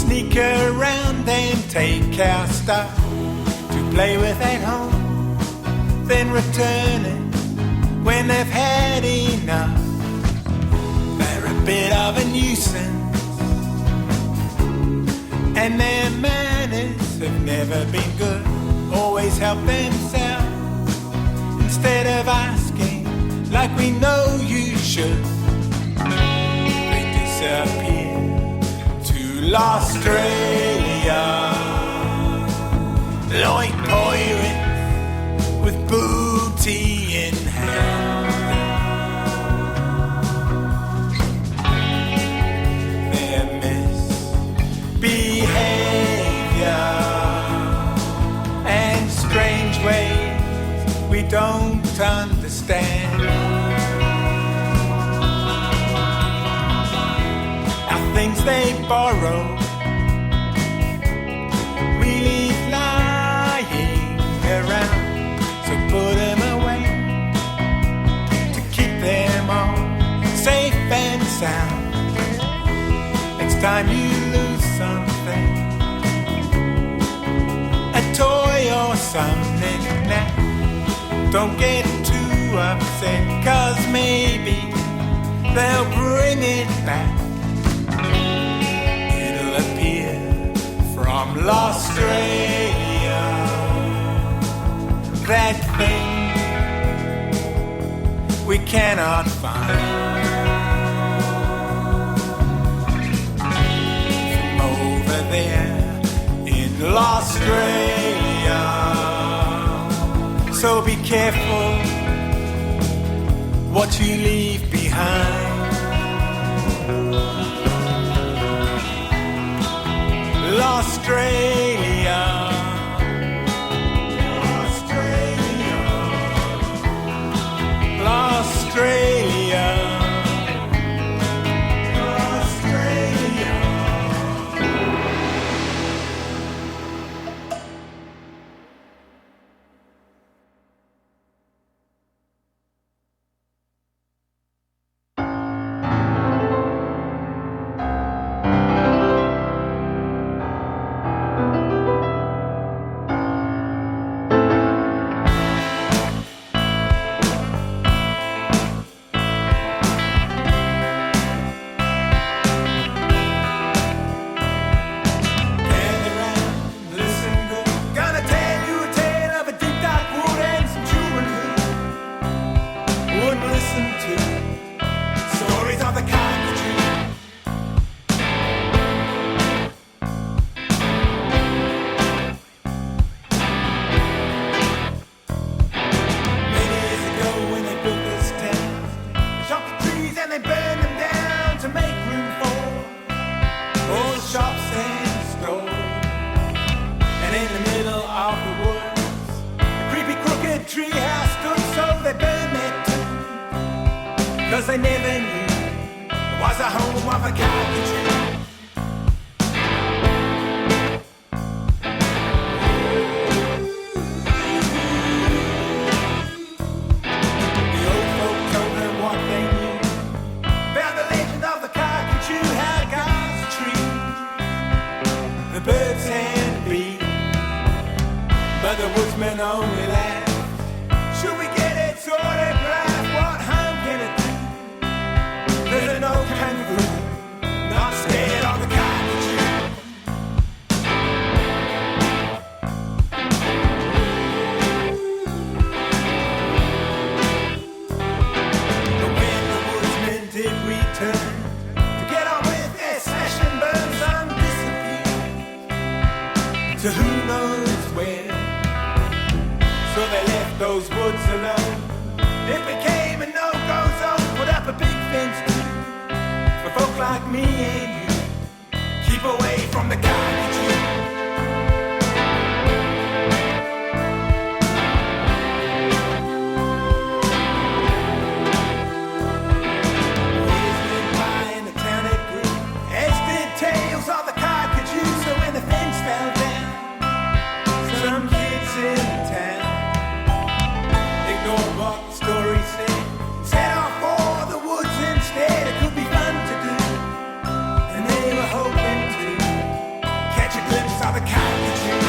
sneak around and take our stuff to play with at home, then return it when they've had enough. They're a bit of a nuisance, and their manners have never been good. Always help themselves instead of asking like we know you should. They disappear to Australia like pirates with booty in hand. Their misbehavior and strange ways we don't understand. Our things they borrow we leave lying around, so put them away to keep them all safe and sound. Next time you lose something, a toy or something, nah, don't get too upset, 'cause maybe they'll bring it back. It'll appear from Australia, that thing we cannot find. From over there in Australia, so be careful what you leave behind. Australia, Australia, Australia, Australia. Cause they never knew it was a home of a caricature. The old folk told them what they knew about the legend of the caricature, how the guys treat the birds and bees, but the woodsman only laughed. Should we get it sorted, laugh? What harm can it do? There's no kangaroo, not scared. those woods alone. It became a no-go zone. Put up a big fence too, for folk like me and you. Keep away from the cockatoo. Tales of the cockatoo, so when the fence fell down, some kids in town ignored what the story said, set off for the woods instead. It could be fun to do, and they were hoping to catch a glimpse of the cockatoo.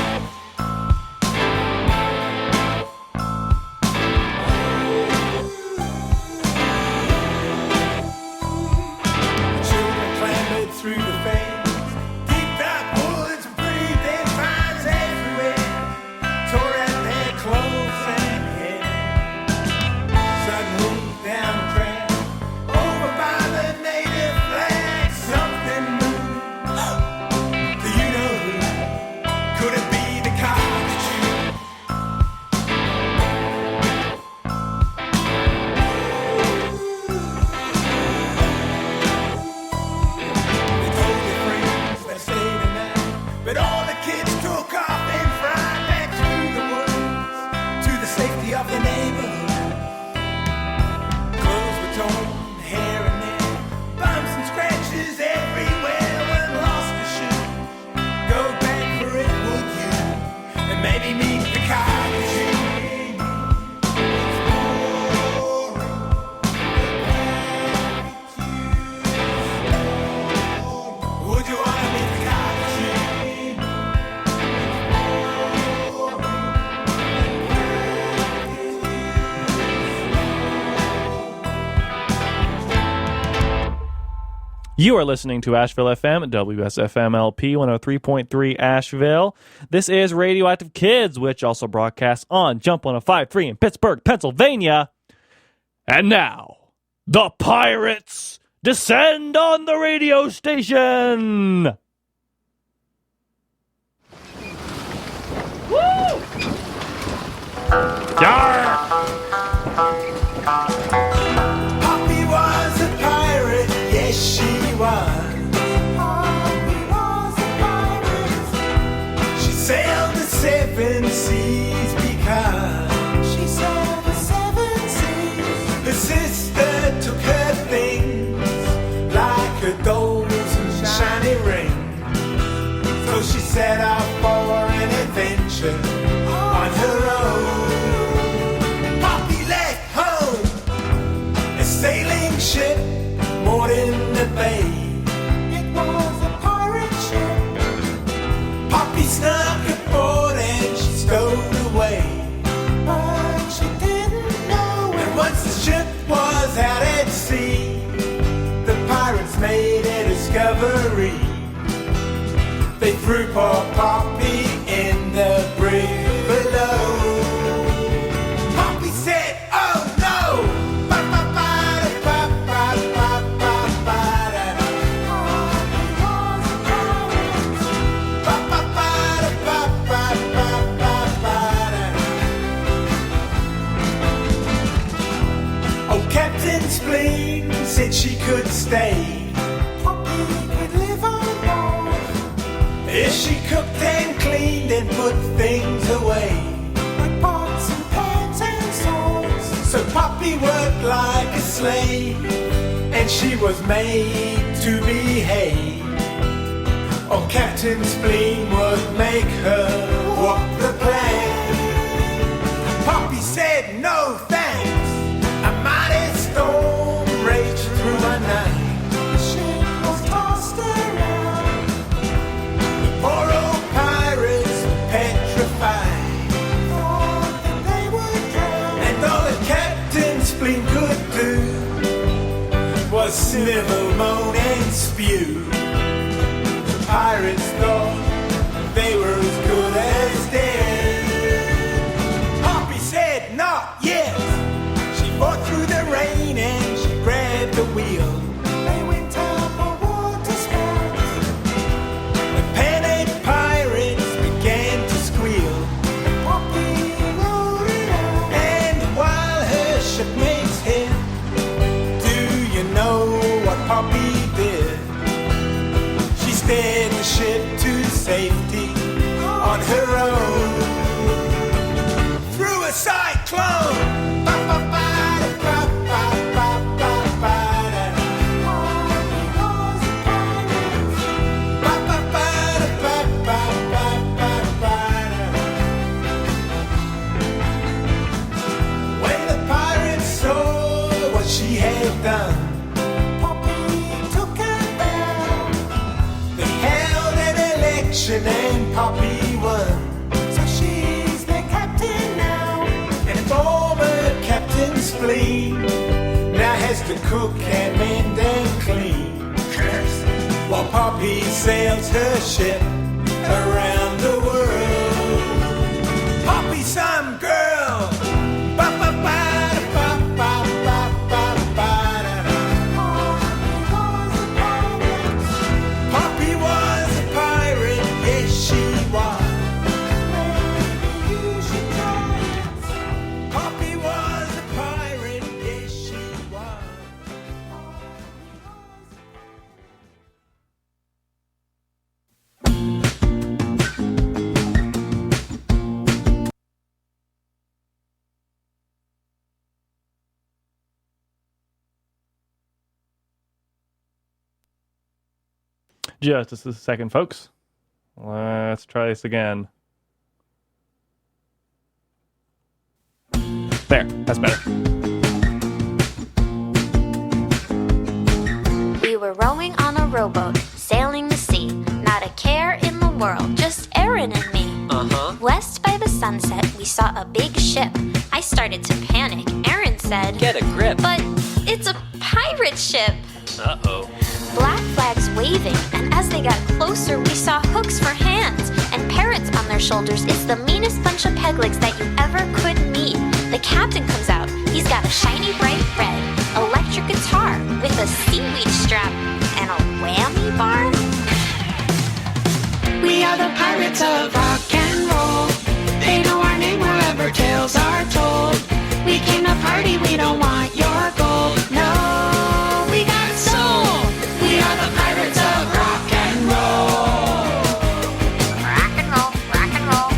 The children clambered through the fence. But all the kids took off and fried back through the woods to the safety of the neighborhood. Clothes were torn, hair and nail, bumps and scratches everywhere. One lost a shoe. Go back for it, would you? And maybe meet the cockatoo. Would you want to meet the cockatoo? You are listening to Asheville FM, WSFM-LP 103.3 Asheville. This is Radioactive Kids, which also broadcasts on Jump 105.3 in Pittsburgh, Pennsylvania. And now, the pirates descend on the radio station! Woo! Yarr! Poppy was a pirate, yes she was. She sailed the seven seas because she sailed the seven seas. The sister took her things like her dolls and shiny rings. So she set out for an adventure on her own. Poppy left home, a sailing ship moored in the bay. It was a pirate ship. Poppy snuck aboard and she stowed away, but she didn't know it. And once the ship was out at sea, the pirates made a discovery. They threw poor Poppy in the brig below. Poppy said, oh no! Oh, Captain Spleen said she could stay. Poppy could live on board if she cooked and cleaned and put things away, like pots and pans and swords. So Poppy worked like a slave, and she was made to behave. Oh, Captain Spleen would make her walk the plank. Poppy said no thanks. A mighty storm raged through the night. The ship was tossed around. The poor old pirates were petrified, thought that they would drown. And all that Captain Spleen could do was snivel, moan, and spew. The pirates thought they were as good as dead. Poppy said not yet. She fought through the rain and she grabbed the wheel. They went up a water spout. The panicked pirates began to squeal. And Poppy rode it out. steered the ship to safety on her own through a cyclone. When the pirates saw what she had done, and Poppy won. So she's the captain now, and former captain's spleen now has to cook and mend and clean, while Poppy sails her ship around the world. Poppy some girl. Just a second, folks. Let's try this again. There, that's better. We were rowing on a rowboat, sailing the sea. Not a care in the world, just Aaron and me. West by the sunset, we saw a big ship. I started to panic. Aaron said, "Get a grip." But it's a pirate ship. Uh-oh. Black flags waving, and as they got closer, we saw hooks for hands and parrots on their shoulders. It's the meanest bunch of peg legs that you ever could meet. The captain comes out. He's got a shiny bright red electric guitar with a seaweed strap and a whammy bar. We are the pirates of rock and roll. They know our name wherever tales are told. We came to party, we don't want your gold. No, we got soul. We are the pirates of rock and roll. Rock and roll, rock and roll.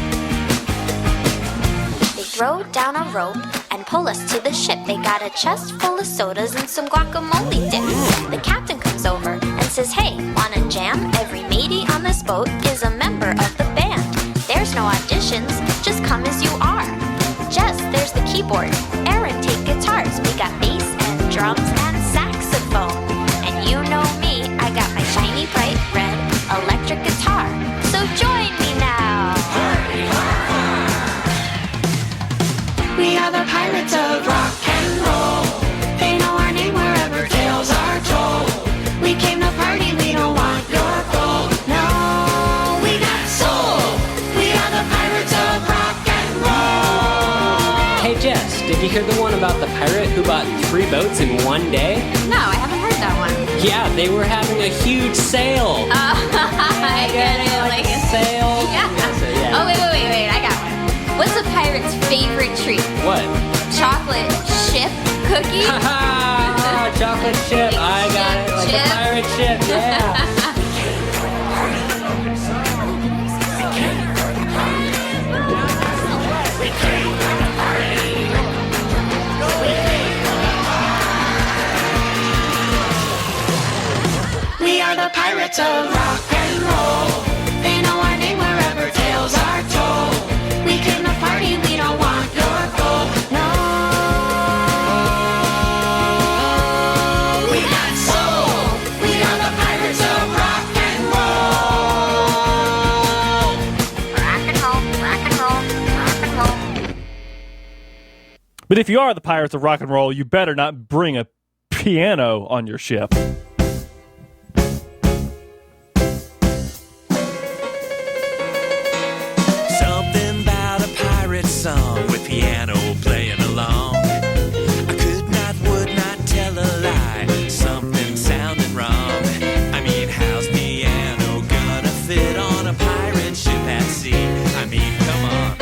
They throw down a rope and pull us to the ship. They got a chest full of sodas and some guacamole dip. The captain comes over and says, "Hey, wanna jam?" Every matey on this boat is a member of the band. There's no auditions, just come as you are. Jess, there's the keyboard. Aaron, take guitars. We got bass and drums and saxophone. And you know me, I got my shiny bright red electric guitar. So join me now. We are the pirates of rock and roll. They know our name wherever tales are told. We came to party, we don't want your gold. No, we got soul. We are the pirates of rock and roll. Hey Jess, did you hear the one about the pirate who bought 3 boats in one day? No, I haven't heard that one. Yeah, they were having a huge sale. I get it, like a sale. Yeah. Yeah. Oh, wait, I got one. What's a pirate's favorite treat? What? Chocolate chip cookie? Haha, chocolate chip. I got it. Like Chip. a pirate ship, yeah. We are the pirates of rock and roll. They know our name wherever tales are told. We came to party, we don't want your gold. No, we got soul. We are the pirates of rock and roll. Rock and roll, rock and roll, rock and roll. But if you are the pirates of rock and roll, you better not bring a piano on your ship. Something about a pirate song with piano playing along. I would not tell a lie. Something sounding wrong. I mean, how's piano gonna fit on a pirate ship at sea? I mean, come on.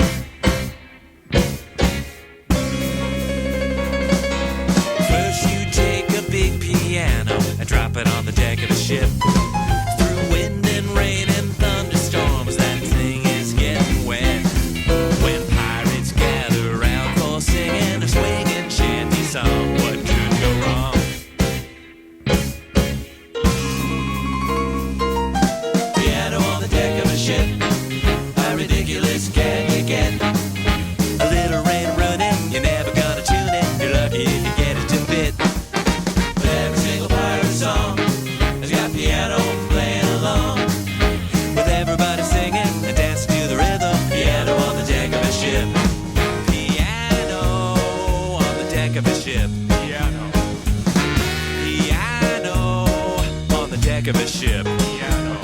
First you take a big piano and drop it on the deck of the ship. Through wind and deck of a ship. Piano. Piano on the deck of a ship. Piano.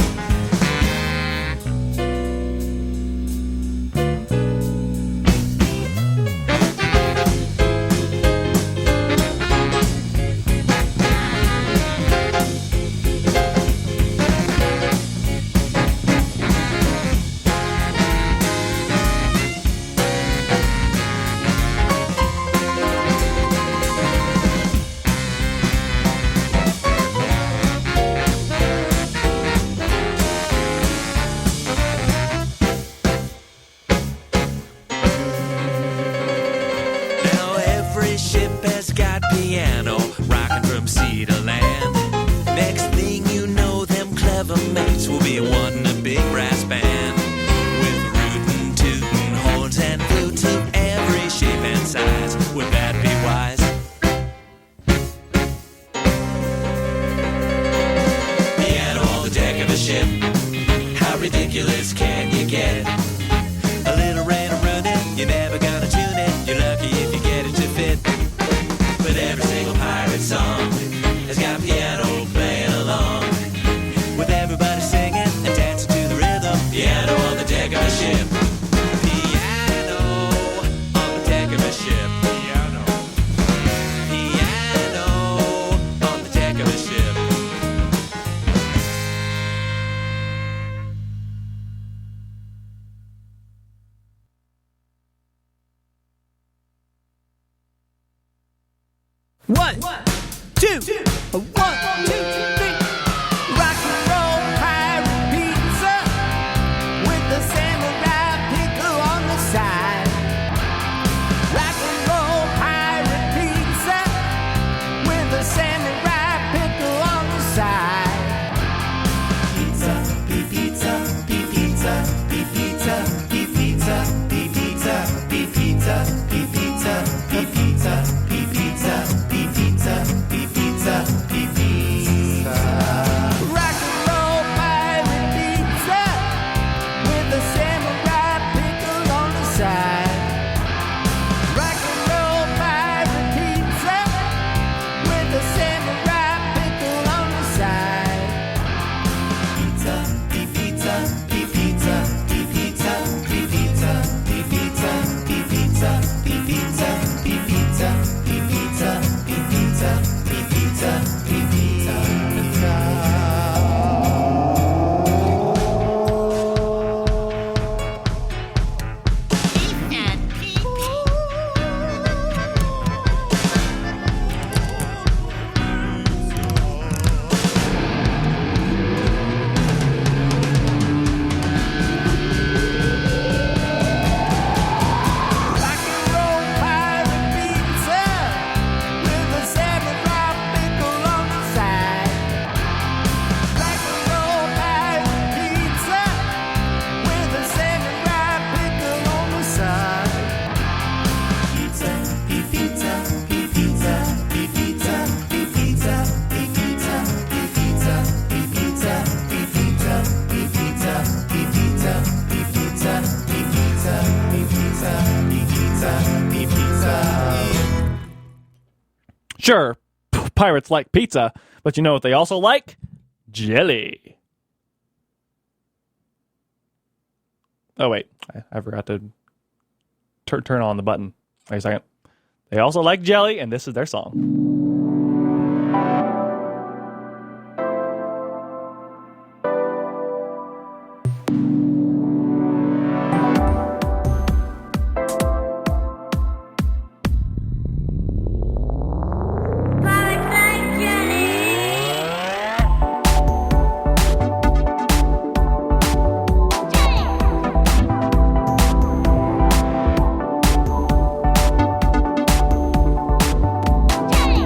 Now every ship has got piano, rocking from sea to land. Next thing you know, them clever mates will be wanting a big brass band with rootin', tootin', horns and flutes of every shape and size. Would that be wise? Piano on the deck of a ship. How ridiculous can you get? A little rain or running, you're never gonna tune it. You're lucky if you get it to fit. But every single pirate song has got piano playing along, with everybody singing and dancing to the rhythm. Piano on the deck of a ship. Piano on the deck of a ship. Piano. Piano on the deck of a ship. One, two, 1, 2, 3. Rock and roll pirate pizza with the samurai pickle on the side. Rock and roll pirate pizza with the samurai pickle on the side. Pizza, pizza, pizza, pizza, pizza, pizza, pizza, pizza, pizza, pizza, pizza, pizza, pizza. Rock and roll pirate pizza with the samurai pickle on the side. Rock and roll pirate pizza with the samurai pickle on the side. Pizza, pizza, pizza, pizza, pizza, pizza, pizza, pizza, pizza, pizza, pizza, Rock and roll pirate pizza with the samurai pickle on the side. Rock and roll pirate pizza with the samurai pickle on the side. Pizza, pizza, pizza, pizza, pizza, pizza, pizza, pizza, pizza, pizza, pizza, pizza, pizza. Sure, pirates like pizza, but you know what they also like? Jelly. Oh, wait. I forgot to turn on the button. Wait a second. They also like jelly, and this is their song. Jelly!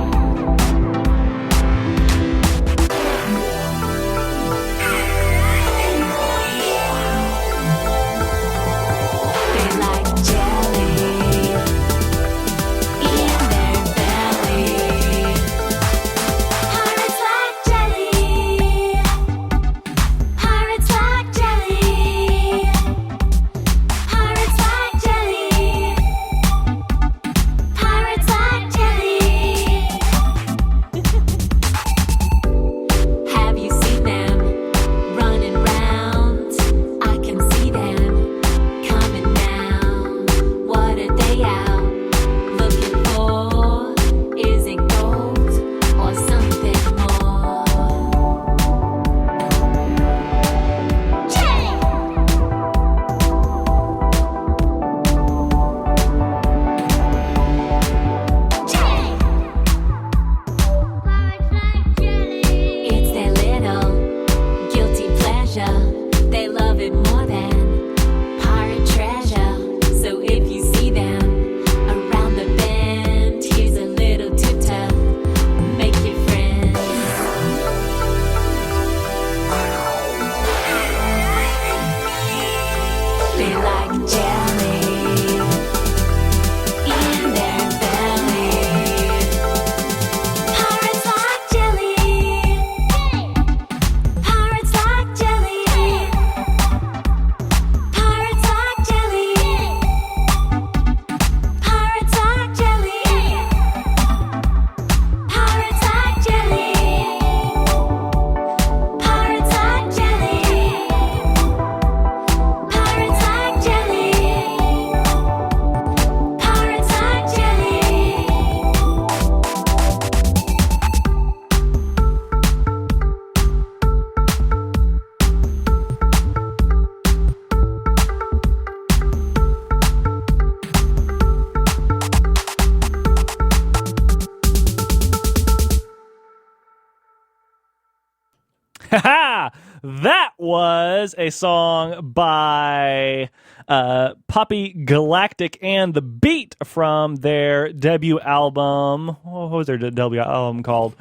Ha! That was a song by Poppy Galactic and The Beat from their debut album. What was their debut album called?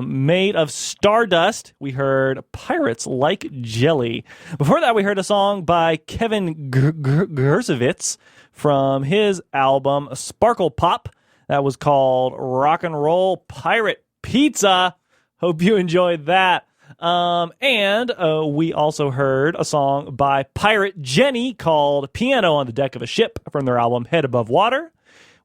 Made of Stardust. We heard Pirates Like Jelly. Before that, we heard a song by Kevin Gersowitz from his album Sparkle Pop. That was called Rock and Roll Pirate Pizza. Hope you enjoyed that. And we also heard a song by Pirate Jenny called Piano on the Deck of a Ship from their album Head Above Water.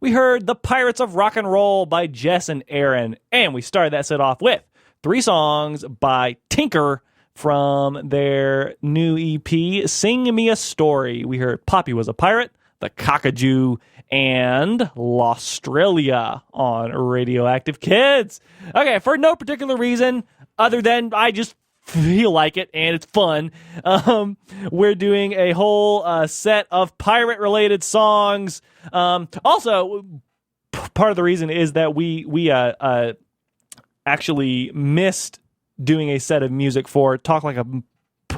We heard The Pirates of Rock and Roll by Jess and Aaron. And we started that set off with 3 songs by Tinker from their new EP, Sing Me a Story. We heard Poppy Was a Pirate, The Cockajou, and L'Australia on Radioactive Kids. Okay, for no particular reason other than I just feel like it and it's fun, we're doing a whole set of pirate-related songs. Also, part of the reason is that we actually missed doing a set of music for Talk Like a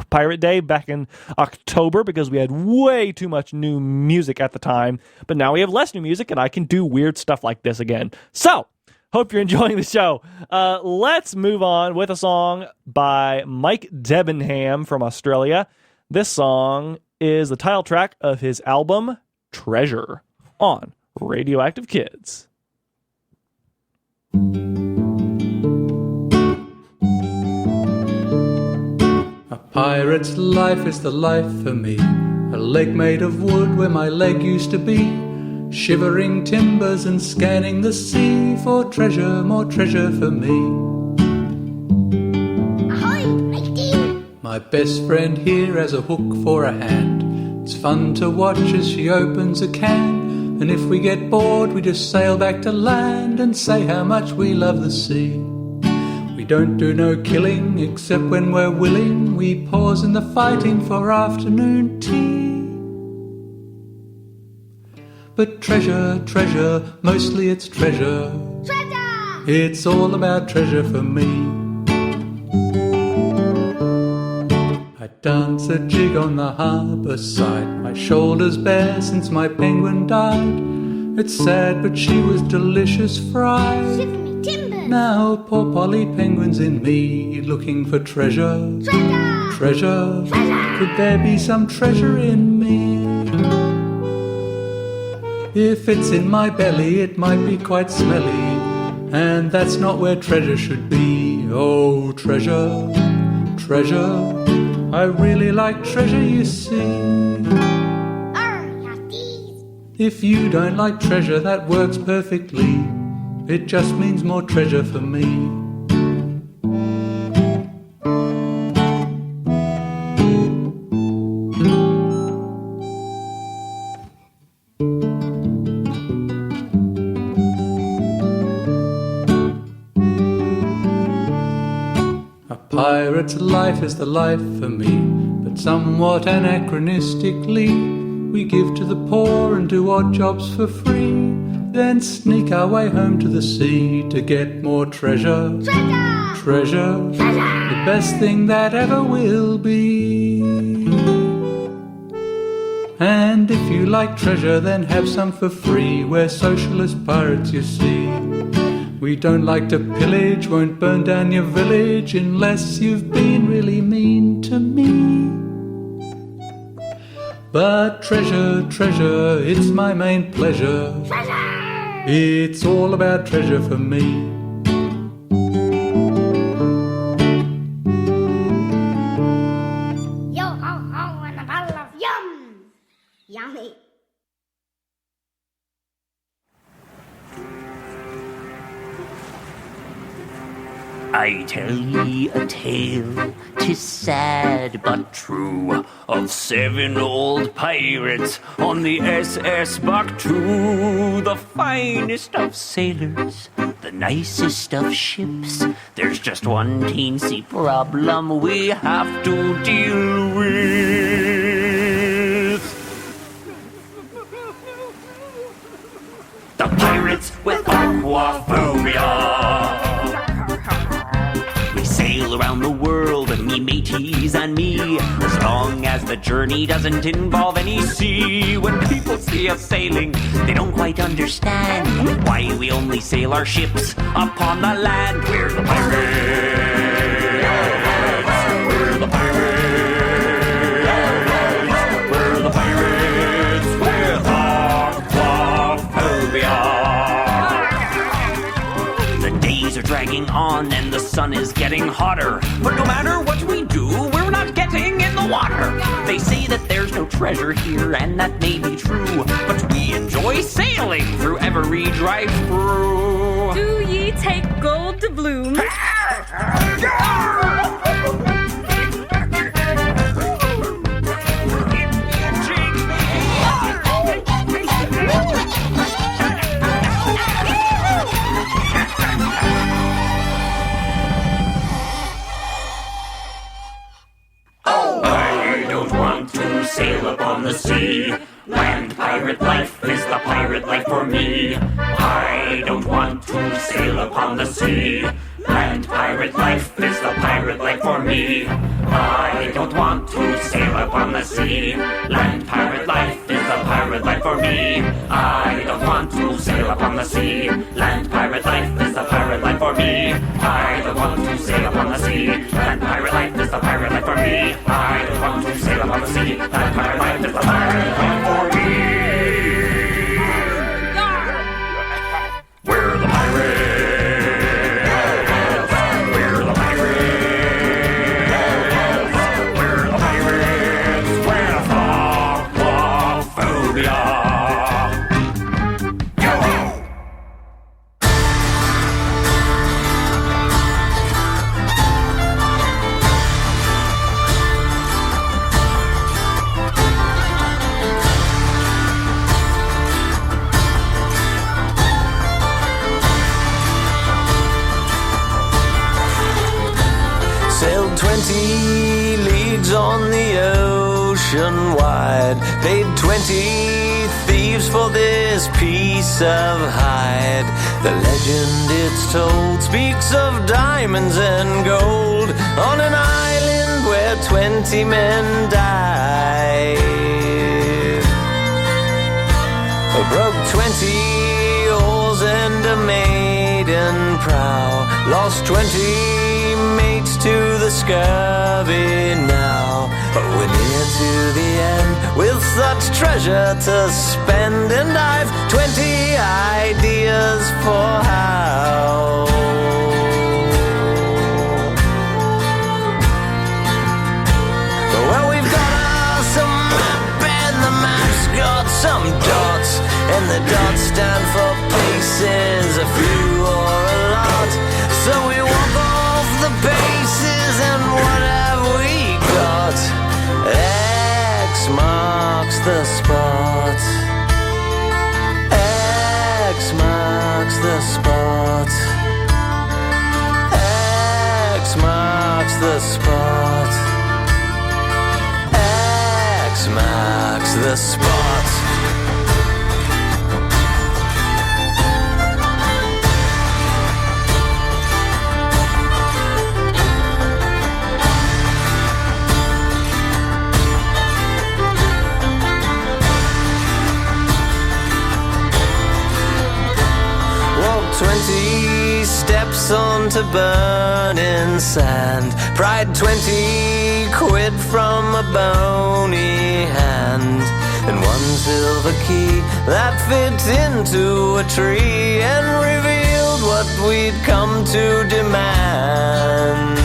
Pirate Day back in October because we had way too much new music at the time, but now we have less new music and I can do weird stuff like this again. So, hope you're enjoying the show. Let's move on with a song by Mike Debenham from Australia. This song is the title track of his album Treasure on Radioactive Kids. A pirate's life is the life for me. A lake made of wood where my leg used to be. Shivering timbers and scanning the sea for treasure, more treasure for me. Ahoy, matey! My best friend here has a hook for a hand. It's fun to watch as she opens a can. And if we get bored, we just sail back to land and say how much we love the sea. We don't do no killing except when we're willing. We pause in the fighting for afternoon tea. But treasure, treasure, mostly it's treasure. Treasure! It's all about treasure for me. I dance a jig on the harbour side. My shoulders bare since my penguin died. It's sad, but she was delicious fried. Shiver me timbers! Now poor Polly Penguin's in me, looking for treasure. Treasure! Treasure! Treasure! Could there be some treasure in me? If it's in my belly, it might be quite smelly, and that's not where treasure should be. Oh, treasure, treasure, I really like treasure, you see. If you don't like treasure, that works perfectly. It just means more treasure for me. Pirate's life is the life for me, but somewhat anachronistically. We give to the poor and do odd jobs for free, then sneak our way home to the sea to get more treasure. Treasure! Treasure! Treasure! The best thing that ever will be. And if you like treasure, then have some for free. We're socialist pirates, you see. We don't like to pillage, won't burn down your village unless you've been really mean to me. But treasure, treasure, it's my main pleasure. Treasure! It's all about treasure for me. Yo ho ho and a bottle of yum! Yummy! I tell ye a tale, 'tis sad but true, of 7 old pirates on the SS Buck II. The finest of sailors, the nicest of ships. There's just one teensy problem we have to deal with. The pirates with aquaphobia. Sail around the world mateys and me, as long as the journey doesn't involve any sea. When people see us sailing, they don't quite understand why we only sail our ships upon the land. We're the pirates. We're the pirates. We're the pirates with aquaphobia. The days are dragging on and the sun is getting hotter, but no matter what we do, we're not getting in the water. They say that there's no treasure here, and that may be true, but we enjoy sailing through every drive-through. Do ye take gold to bloom? I don't want to sail upon the sea. Land pirate life is the pirate life for me. I don't want to sail upon the sea. Land pirate life is the pirate life for me. I don't want to sail upon the sea. Land pirate life is the pirate life for me. I don't want to sail upon the sea. Land pirate life is the pirate life for me. I don't want to sail upon the sea. Land pirate life is the pirate life for me. I don't want to sail upon the sea. Land pirate life is the pirate life for me. We're the pirates. Sailed 20 leagues on the ocean wide. Paid 20 thieves for this piece of hide. The legend it's told speaks of diamonds and gold on an island where 20 men died. Broke 20 oars and a maiden prow. Lost 20 mates to the scurvy now. But we're near to the end with such treasure to spend, and I've 20 ideas for how. Well, we've got us a map, and the map's got some dots, and the dots stand for places, a few or a lot. So we walk off the bases, and what have we got? X marks the spot. X marks the spot. X marks the spot. X marks the spot. Walk 20 steps onto burning sand. Pried 20 quid from a bony hand, and one silver key that fit into a tree and revealed what we'd come to demand.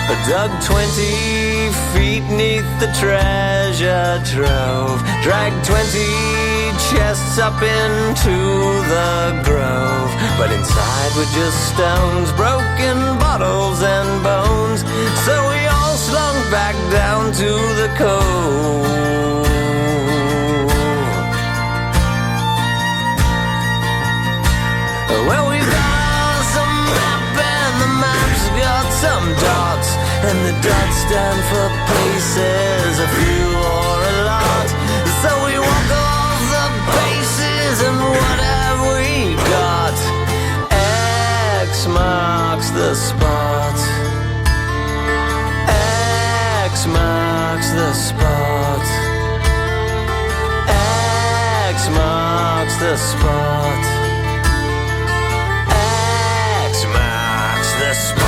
I dug 20 feet neath the treasure trove, dragged 20 chests up into the grove, but inside were just stones, broken bottles and bones. So we all slunk back down to the cove. Well, we've got some map, and the map's got some dots, and the dots stand for places, a few or a lot. So we walk off the bases, and what have we got? X marks the spot. marks the spot. X marks the spot.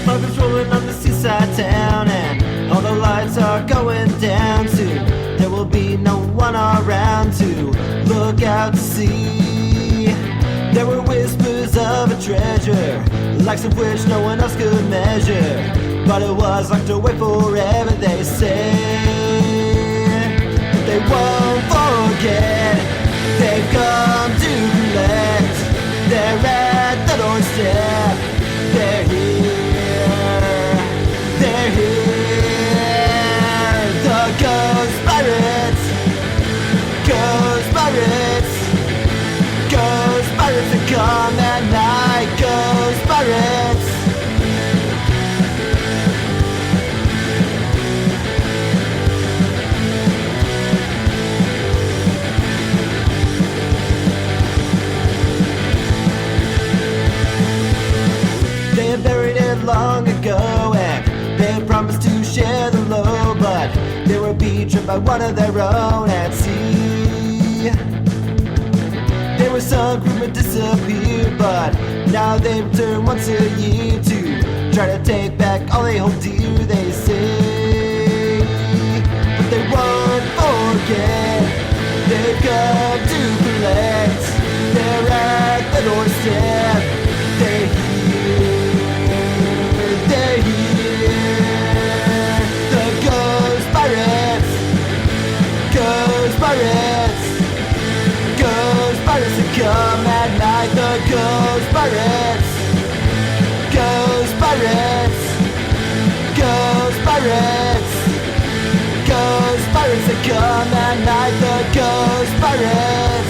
Buggers rolling on the seaside town, and all the lights are going down soon. There will be no one around to look out to see. There were whispers of a treasure, likes of which no one else could measure. But it was locked away forever, they say. But they won't forget, they've come to collect. They're at the doorstep, they're here, they're here. The Ghost Pirates, Ghost Pirates, Ghost Pirates that come at night, Ghost Pirates. They had buried it long ago, and they had promised to share the load, but they were betrayed by one of their own at sea. They were sunk, rumored disappeared, but now they return once a year to try to take back all they hold dear, they say. But they won't forget, they've come to collect. They're at the doorstep, they're here, the Ghost Pirates, Ghost Pirates, Ghost Pirates that come at night, the Ghost Pirates, Ghost Pirates, Ghost Pirates, Ghost Pirates that come at night, the Ghost Pirates.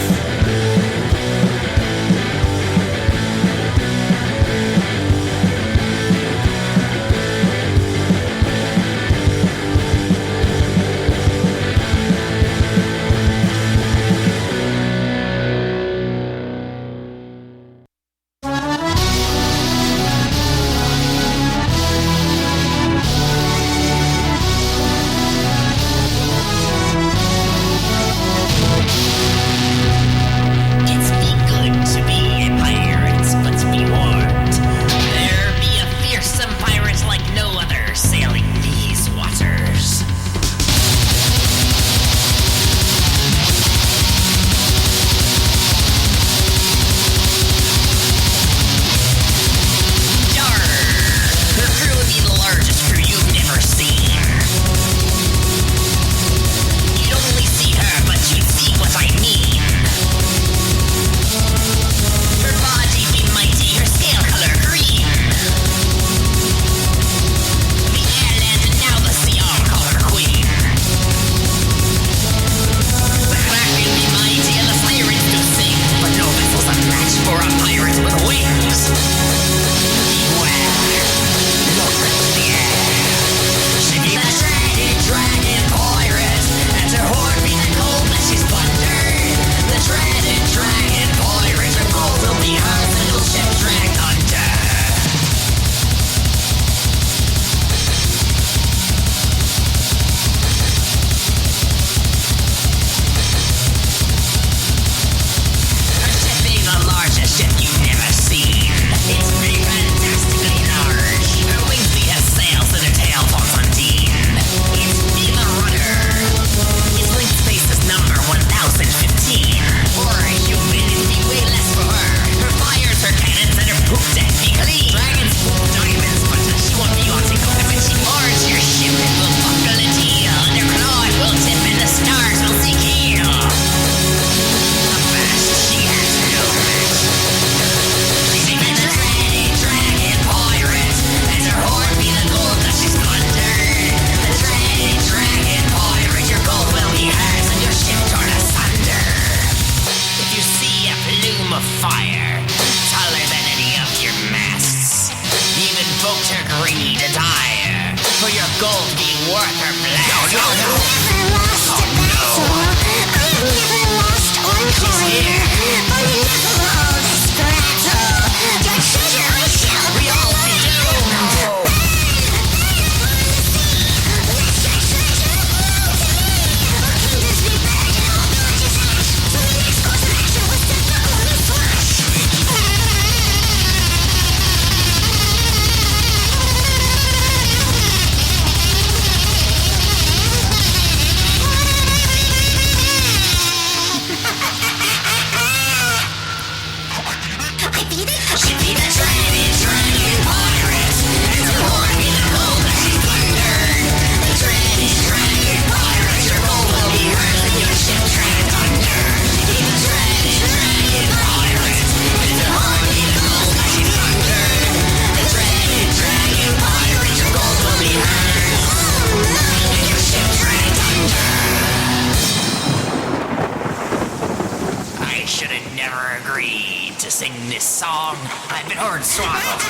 sing this song. I've been hornswoggled,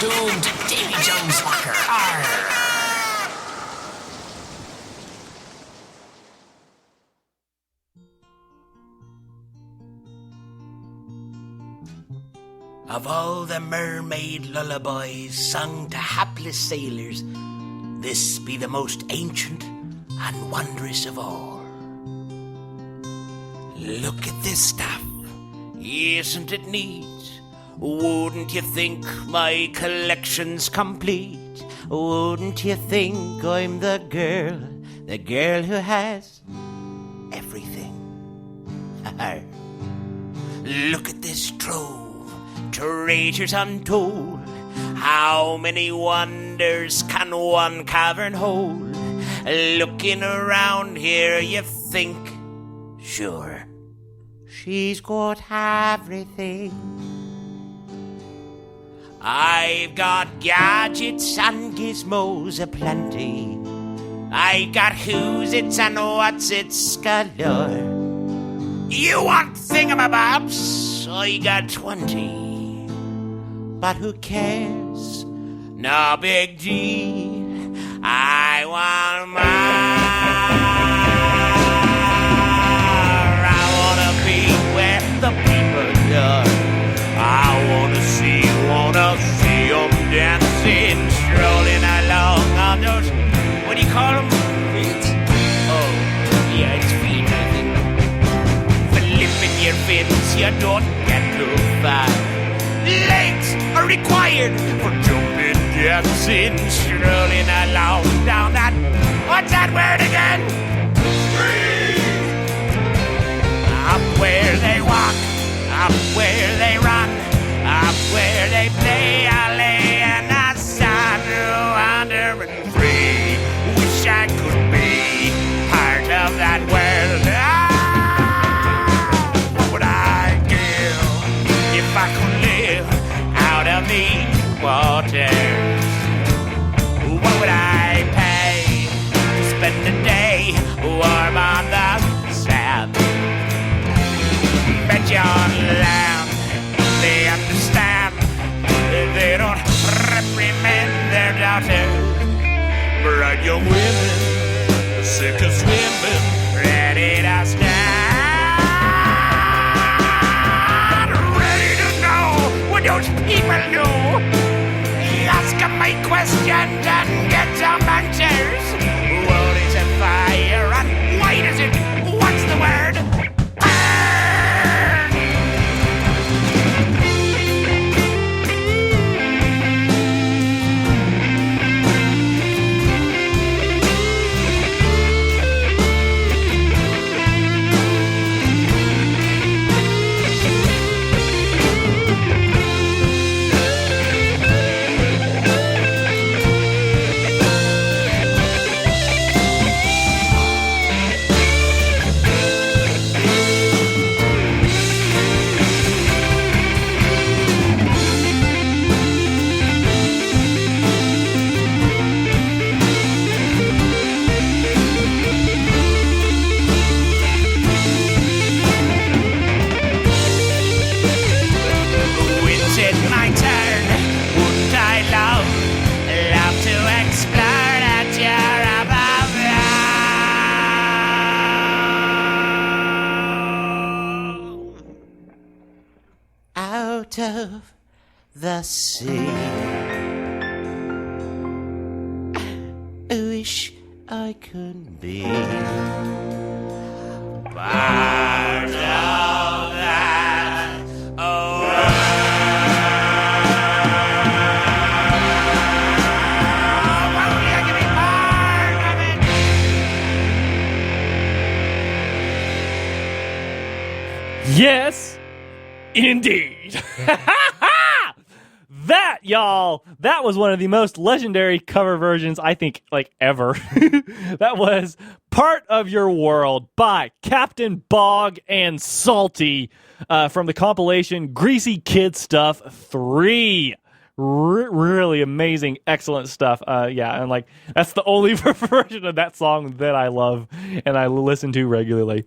doomed to Davy Jones' locker. Arr! Of all the mermaid lullabies sung to hapless sailors, this be the most ancient and wondrous of all. Look at this stuff, isn't it neat? Wouldn't you think my collection's complete? Wouldn't you think I'm the girl who has everything? Look at this trove, treasures untold. How many wonders can one cavern hold? Looking around here, you think, sure, she's got everything. I've got gadgets and gizmos aplenty. I got who's its and what's its galore. You want thingamabobs? I got 20. But who cares? No big deal. I want more. I wanna be where the people are. I wanna see them dancing, strolling along on those, what do you call them? Feet? Oh, yeah, it's feet, I think. Flipping your fins, you don't get too far. Legs are required for jumping, dancing, strolling along down that, what's that word again? Street! Up where they walk, up where they run, up where they play, I lay in the sun, wandering free. Wish I could be part of that world. What would I give if I could live out of these waters? What would I pay to spend a day warm on the sand? Bet you on land they understand. They don't reprimand their daughters. Bright young women, sick of swimming, ready to stand. Ready to know what those people do. Ask them my questions and get some answers. What is a fire and why does it? What's the word? Of the sea. I wish I could be part of that Yes, indeed. That, y'all, that was one of the most legendary cover versions, I think, like, ever. That was Part of Your World by Captain Bog and Salty from the compilation Greasy Kid Stuff 3. really amazing, excellent stuff. Yeah, and like that's the only version of that song that I love and I listen to regularly.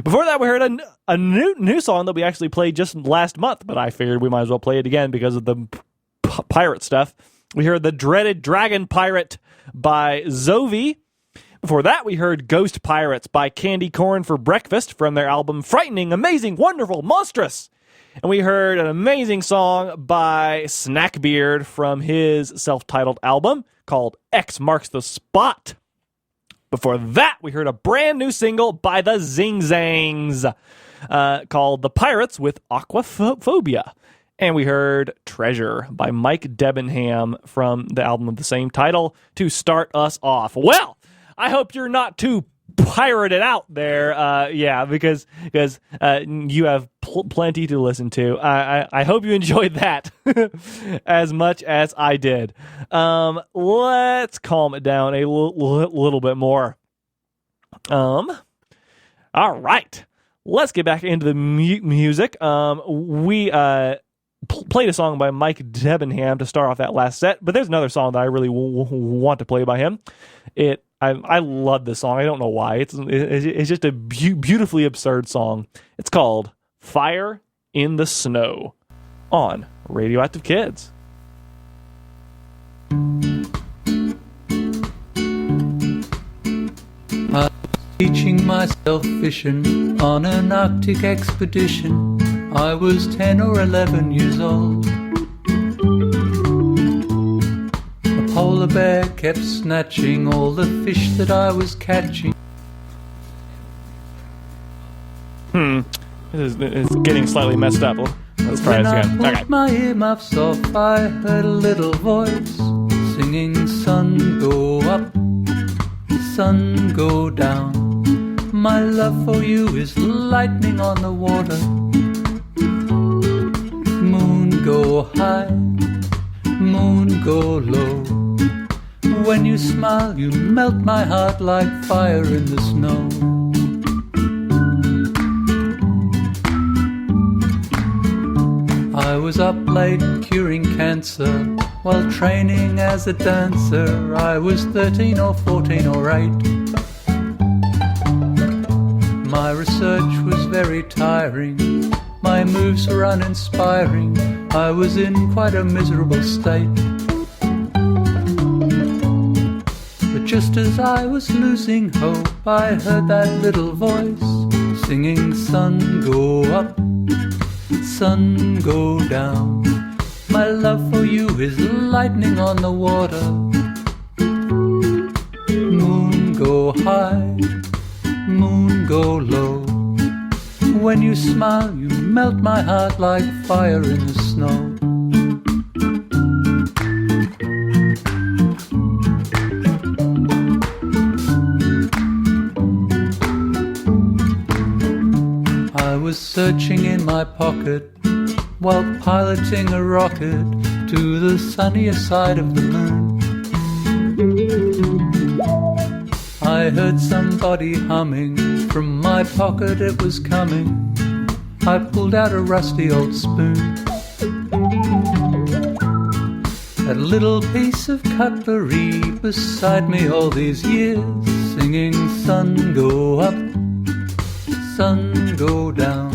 Before that, we heard a new song that we actually played just last month, but I figured we might as well play it again because of the pirate stuff. We heard The Dreaded Dragon Pirate by Zovi. Before that, we heard Ghost Pirates by Candy Corn for Breakfast from their album Frightening, Amazing, Wonderful, Monstrous. And we heard an amazing song by Snackbeard from his self-titled album called X Marks the Spot. Before that, we heard a brand new single by the Zing Zangs called The Pirates with Aquaphobia. And we heard Treasure by Mike Debenham from the album of the same title to start us off. Well, I hope you're not too pirated out there, because you have plenty to listen to. I hope you enjoyed that as much as I did. Let's calm it down a little bit more. All right, let's get back into the music. We played a song by Mike Debenham to start off that last set, but there's another song that I really want to play by him. I love this song. I don't know why. It's just a beautifully absurd song. It's called Fire in the Snow on Radioactive Kids. I was teaching myself fishing on an Arctic expedition. I was 10 or 11 years old. A polar bear kept snatching all the fish that I was catching. It's getting slightly messed up. Let's try this again. When I pulled my earmuffs off, I heard a little voice singing, "Sun go up, sun go down. My love for you is lightning on the water. Moon go high, moon go low. When you smile, you melt my heart like fire in the snow." I was up late curing cancer while training as a dancer. I was 13 or 14 or 8. My research was very tiring. My moves were uninspiring. I was in quite a miserable state. But just as I was losing hope, I heard that little voice singing, "Sun go up, sun go down. My love for you is lightning on the water. Moon go high, moon go low. When you smile, you melt my heart like fire in the snow." I was searching in my pocket while piloting a rocket to the sunnier side of the moon. I heard somebody humming. From my pocket it was coming. I pulled out a rusty old spoon. That little piece of cutlery beside me all these years, singing, "Sun go up, sun go down.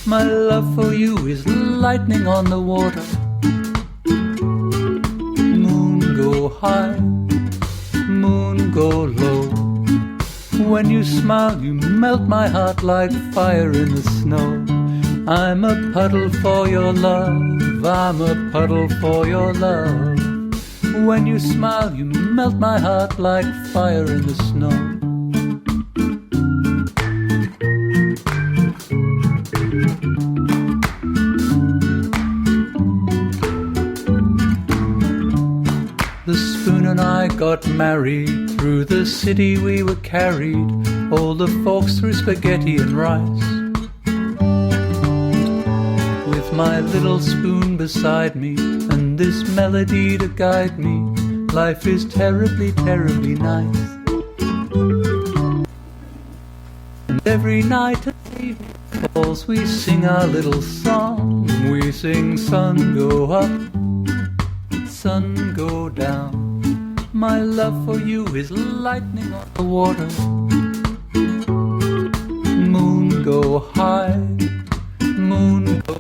My love for you is lightning on the water. Moon go high, moon go low. When you smile, you melt my heart like fire in the snow. I'm a puddle for your love, I'm a puddle for your love. When you smile, you melt my heart like fire in the snow." The spoon and I got married. Through the city we were carried, all the forks through spaghetti and rice. With my little spoon beside me, and this melody to guide me, life is terribly, terribly nice. And every night at evening falls we sing our little song. We sing, "Sun go up, sun go down. My love for you is lightning on the water. Moon go high, moon go.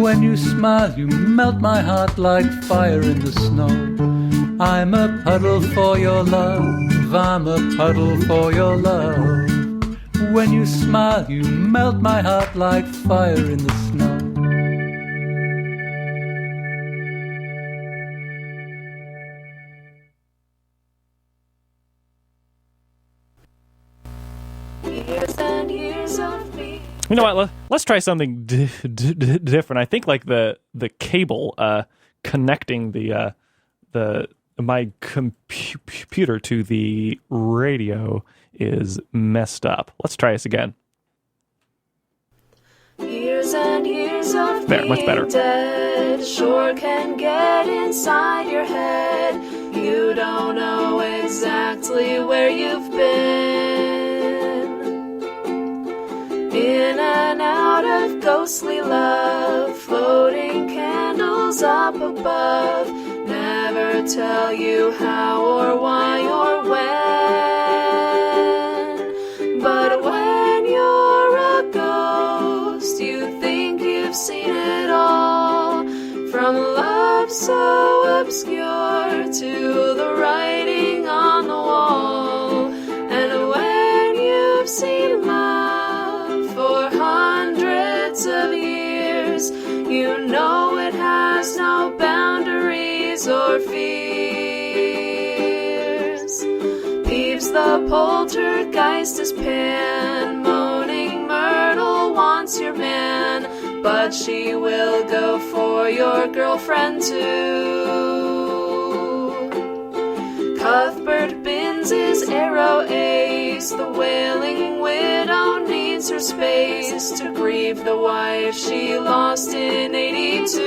When you smile, you melt my heart like fire in the snow. I'm a puddle for your love, I'm a puddle for your love. When you smile, you melt my heart like fire in the snow. Years and years of me. You know what? Let's try something different. I think like the cable connecting the my computer to the radio is messed up. Let's try this again. Years and years of There, much better. being dead sure can get inside your head. You don't know exactly where you've been. In and out of ghostly love, floating candles up above, never tell you how or why or when. But when you're a ghost, you think you've seen it all. From love so obscure to the writing on the wall. And when you've seen love for hundreds of years, you know it has no boundaries or fears. Peeves the poltergeist is pan, moaning Myrtle wants your man, but she will go for your girlfriend too. Cuthbert bins his arrow ace, the wailing widow needs her space to grieve the wife she lost in 82.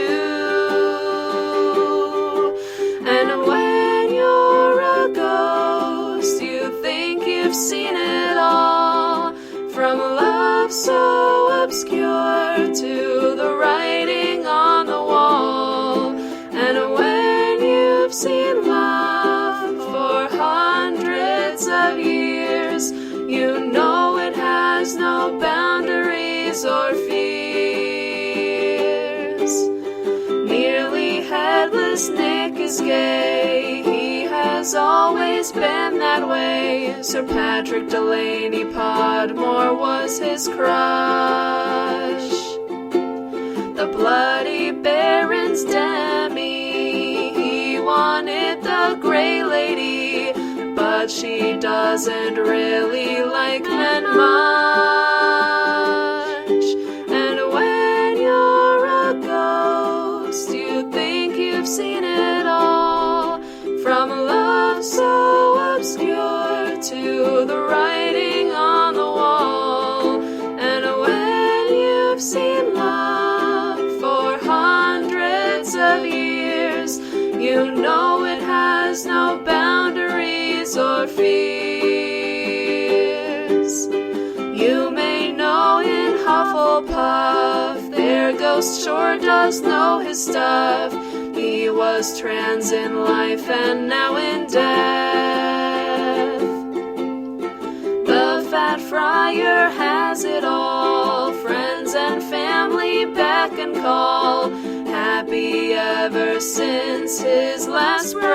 And when you're a ghost, you think you've seen it all. From love so obscure to the writing on the wall. And when you've seen love for hundreds of years, you know it has no boundaries or fears. Nearly headless Nick is gay, he has always been that way. Sir Patrick Delaney Podmore was his crush. The Bloody Baron's Demi, he wanted the Grey Lady, but she doesn't really like men much. And when you're a ghost, you think you've seen it all. From love so obscure to the writing on the wall. And when you've seen love for hundreds of years, you know it has no boundaries or fears. You may know in Hufflepuff, their ghost sure does know his stuff. He was trans in life and now in death. The Fat Friar has it all, friends and family beck and call, happy ever since his last breath.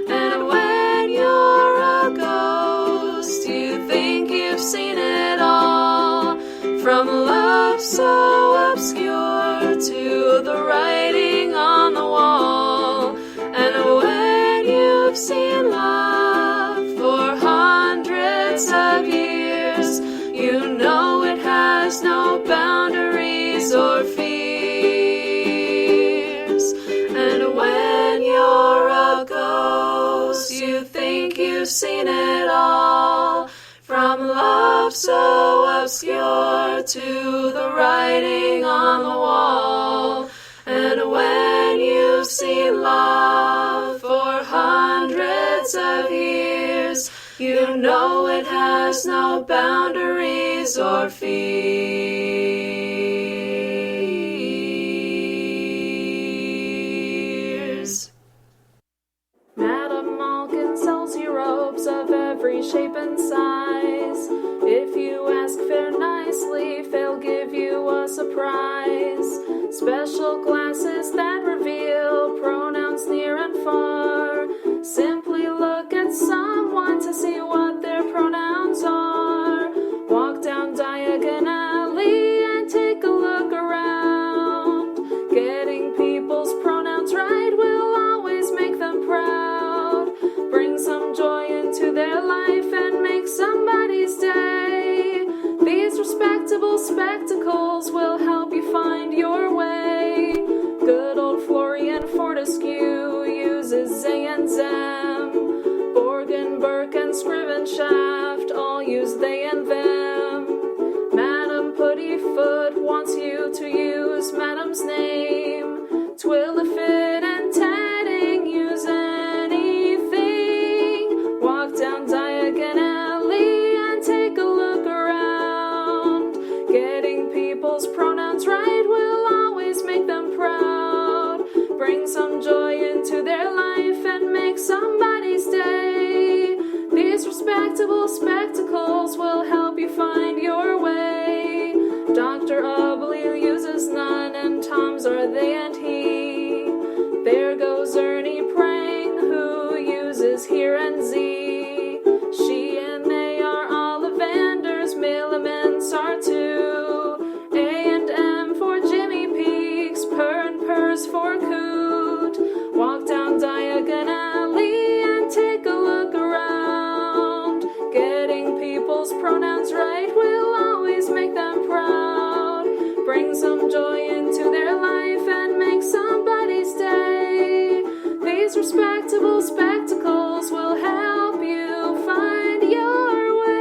And when you're a ghost, you think you've seen it all. From love so obscure to the writing on the wall. And when you've seen love for hundreds of years, you know it has no boundaries or fears. And when you're a ghost, you think you've seen it all. From love so obscure to the writing on the wall. And when you've seen love for hundreds of years, you know it has no boundaries or fears. every shape and size. If you ask fair nicely, they'll give you a surprise. Special glasses that reveal pronouns near and far. Simply look at someone to see what their pronouns are. Walk down Diagon Alley and take a look around. Getting people's pronouns right will always make them proud. Bring some joy into their life and make somebody's day. These respectable spectacles will help you find your way. Good old Florian Fortescue uses A and Zem. Borgen, Burke, and Scrivenshaft all use they and them. Madam Puttyfoot wants you to use Madam's name. Twillifit and Tadding use anything. Walk down Diagon Alley and take a look around. Getting people's pronouns right will always make them proud. Bring some joy into their life and make somebody's day. These respectable spectacles will help you find your way. Dr. Ubley uses none and Tom's are they and he. There goes Ernie Prang who uses here and Z. She and they are Ollivanders, Milliments are too. A and M for Jimmy Peaks, Per and Purrs for Coot. Walk down Diagon Alley and take a look around. Getting people's pronouns right will always make them proud. Bring some joy into their life and make somebody's day. These respectable spectacles will help you find your way.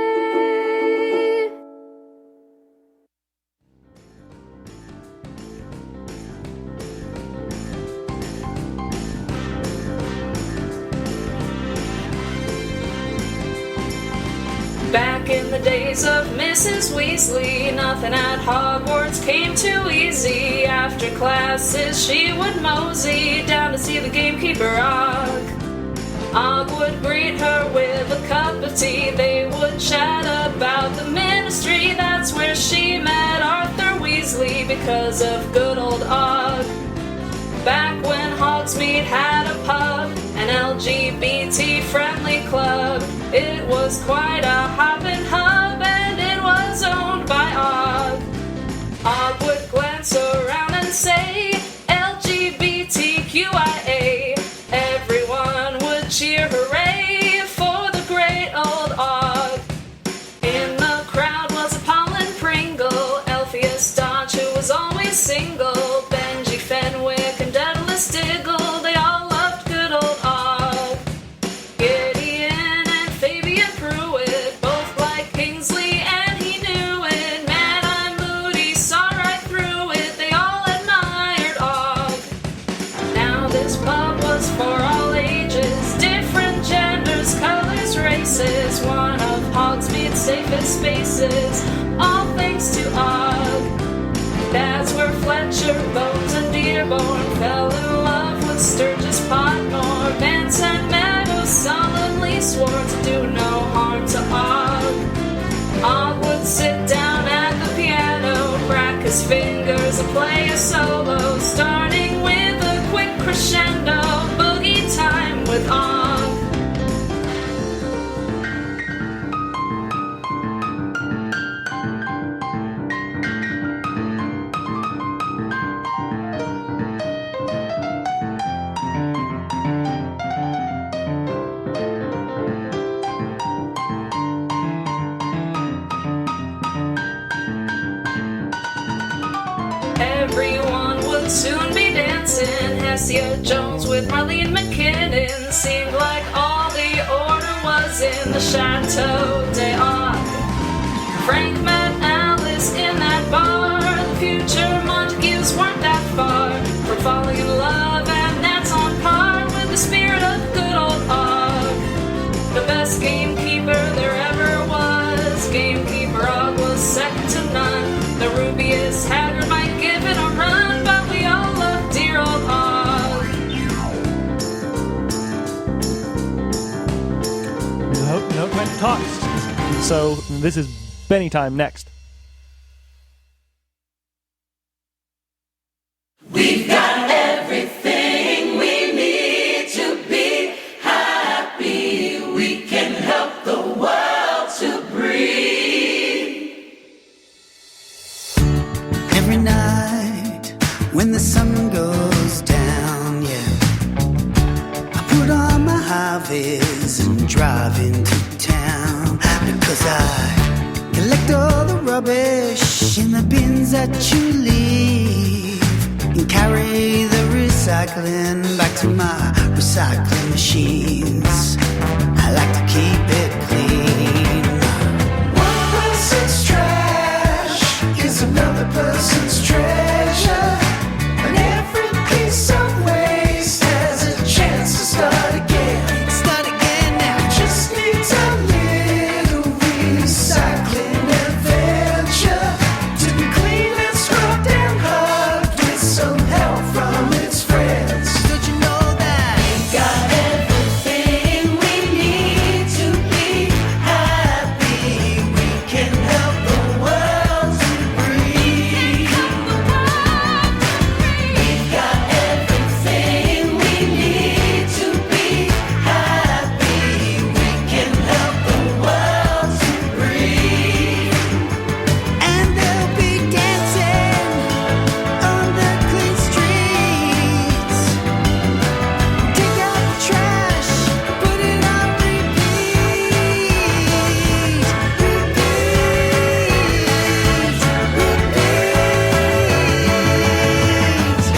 Back in the days of Mrs. Weasley, nothing at Hogwarts came too easy. After classes, she would mosey down to see the gamekeeper Og. Og would greet her with a cup of tea. They would chat about the ministry. That's where she met Arthur Weasley because of good old Og. Back when Hogsmeade had a pub, an LGBT-friendly club. It was quite a hoppin' hub, and it was owned by Og. Og would glance around and say, LGBTQIA. Everyone would cheer hooray for the great old Og. In the crowd was Apollon Pringle, Elphias Dodge, who was always single, Benji Fenwick and Daedalus Diggle, they all loved good old Og. Gideon and Fabian Pruitt both liked Kingsley and he knew it. Mad-Eye Moody saw right through it, they all admired Og. Now this pub was for all ages, different genders, colors, races, one of Hogsmeade's safest spaces, all thanks to Og. That's where Fletcher, Bones, and Dearborn fell in love with Sturgis Podmore. Vance and Meadows solemnly swore to do no harm to Og. Og would sit down at the piano, crack his fingers and play a solo, starting with a quick crescendo, boogie time with Og. Everyone would soon be dancing. Hessia Jones with Marlene McKinnon. Seemed like all the order was in the Chateau d'Arc. Frank met Alice in that bar. The future Montagues weren't that far from falling in love, and that's on par with the spirit of good old Og. The best gamekeeper there ever was. Gamekeeper Og was second to none. The rubiest haggard might give it a run, but we all love dear old Og. no time to talk. So this is Benny time next. We've got everything we need to be happy. We can help the world to breathe. Every night when the sun goes down, yeah, I put on my high vis and drive into town because I collect all the rubbish in the bins that you leave and carry the recycling back to my recycling machines. I like to keep it clean. One person's trash is another person's treasure, and every piece of waste has a chance to start again. Start again now. Just needs a little recycling adventure to be clean and scrubbed and hugged with some help from its friends. Don't you know that? We got everything we need to be happy. We can help the world to breathe. We got everything we need to be happy. We can help the world to breathe. And they'll be dancing on the clean streets. Take out the trash, put it on repeat.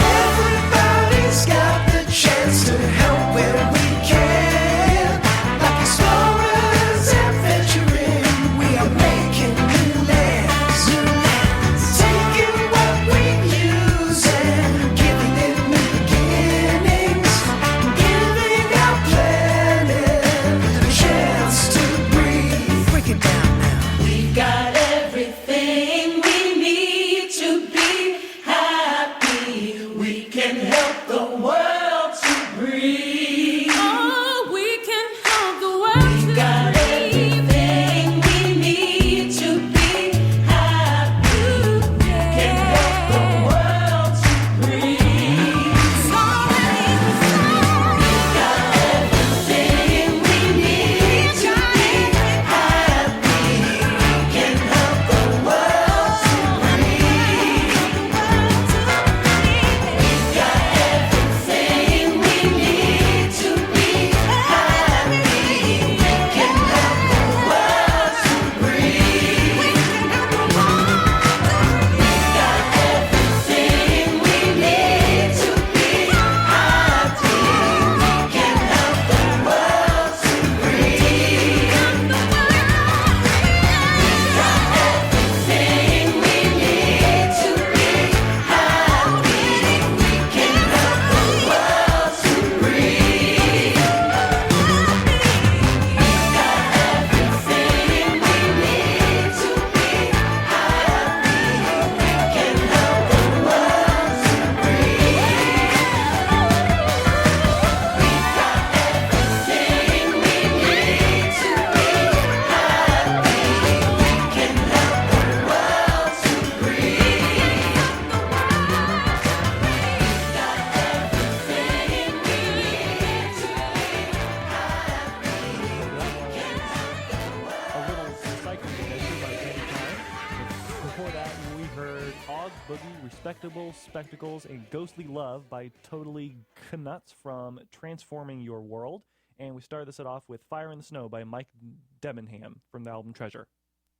Everybody's got the chance to help where we can. Like explorers adventuring, we are making new lands. Taking what we use and giving it new beginnings. Giving our planet a chance to breathe. Break it down now. We got everything we need to be happy. We can help the world to breathe. Oh, we can help the world We got everything we need to be happy. We can help the world to breathe. We got everything we need to be happy. We can help the world to breathe. We got everything we need to be happy. We can help the world to breathe. We got everything we need to be happy. We can help the world to breathe. We got everything we need to be happy. We can help the world to breathe. We got everything we need to be happy. We can help the world to breathe. We got everything we need to be happy. We can help the world to breathe. A little recycling adventure by Benny Time. Before that, we heard Og Boogie, Respectable Spectacles, and Ghostly Love by Totally Knuts from Transforming Your World. And we started this set off with Fire in the Snow by Mike Debenham from the album Treasure.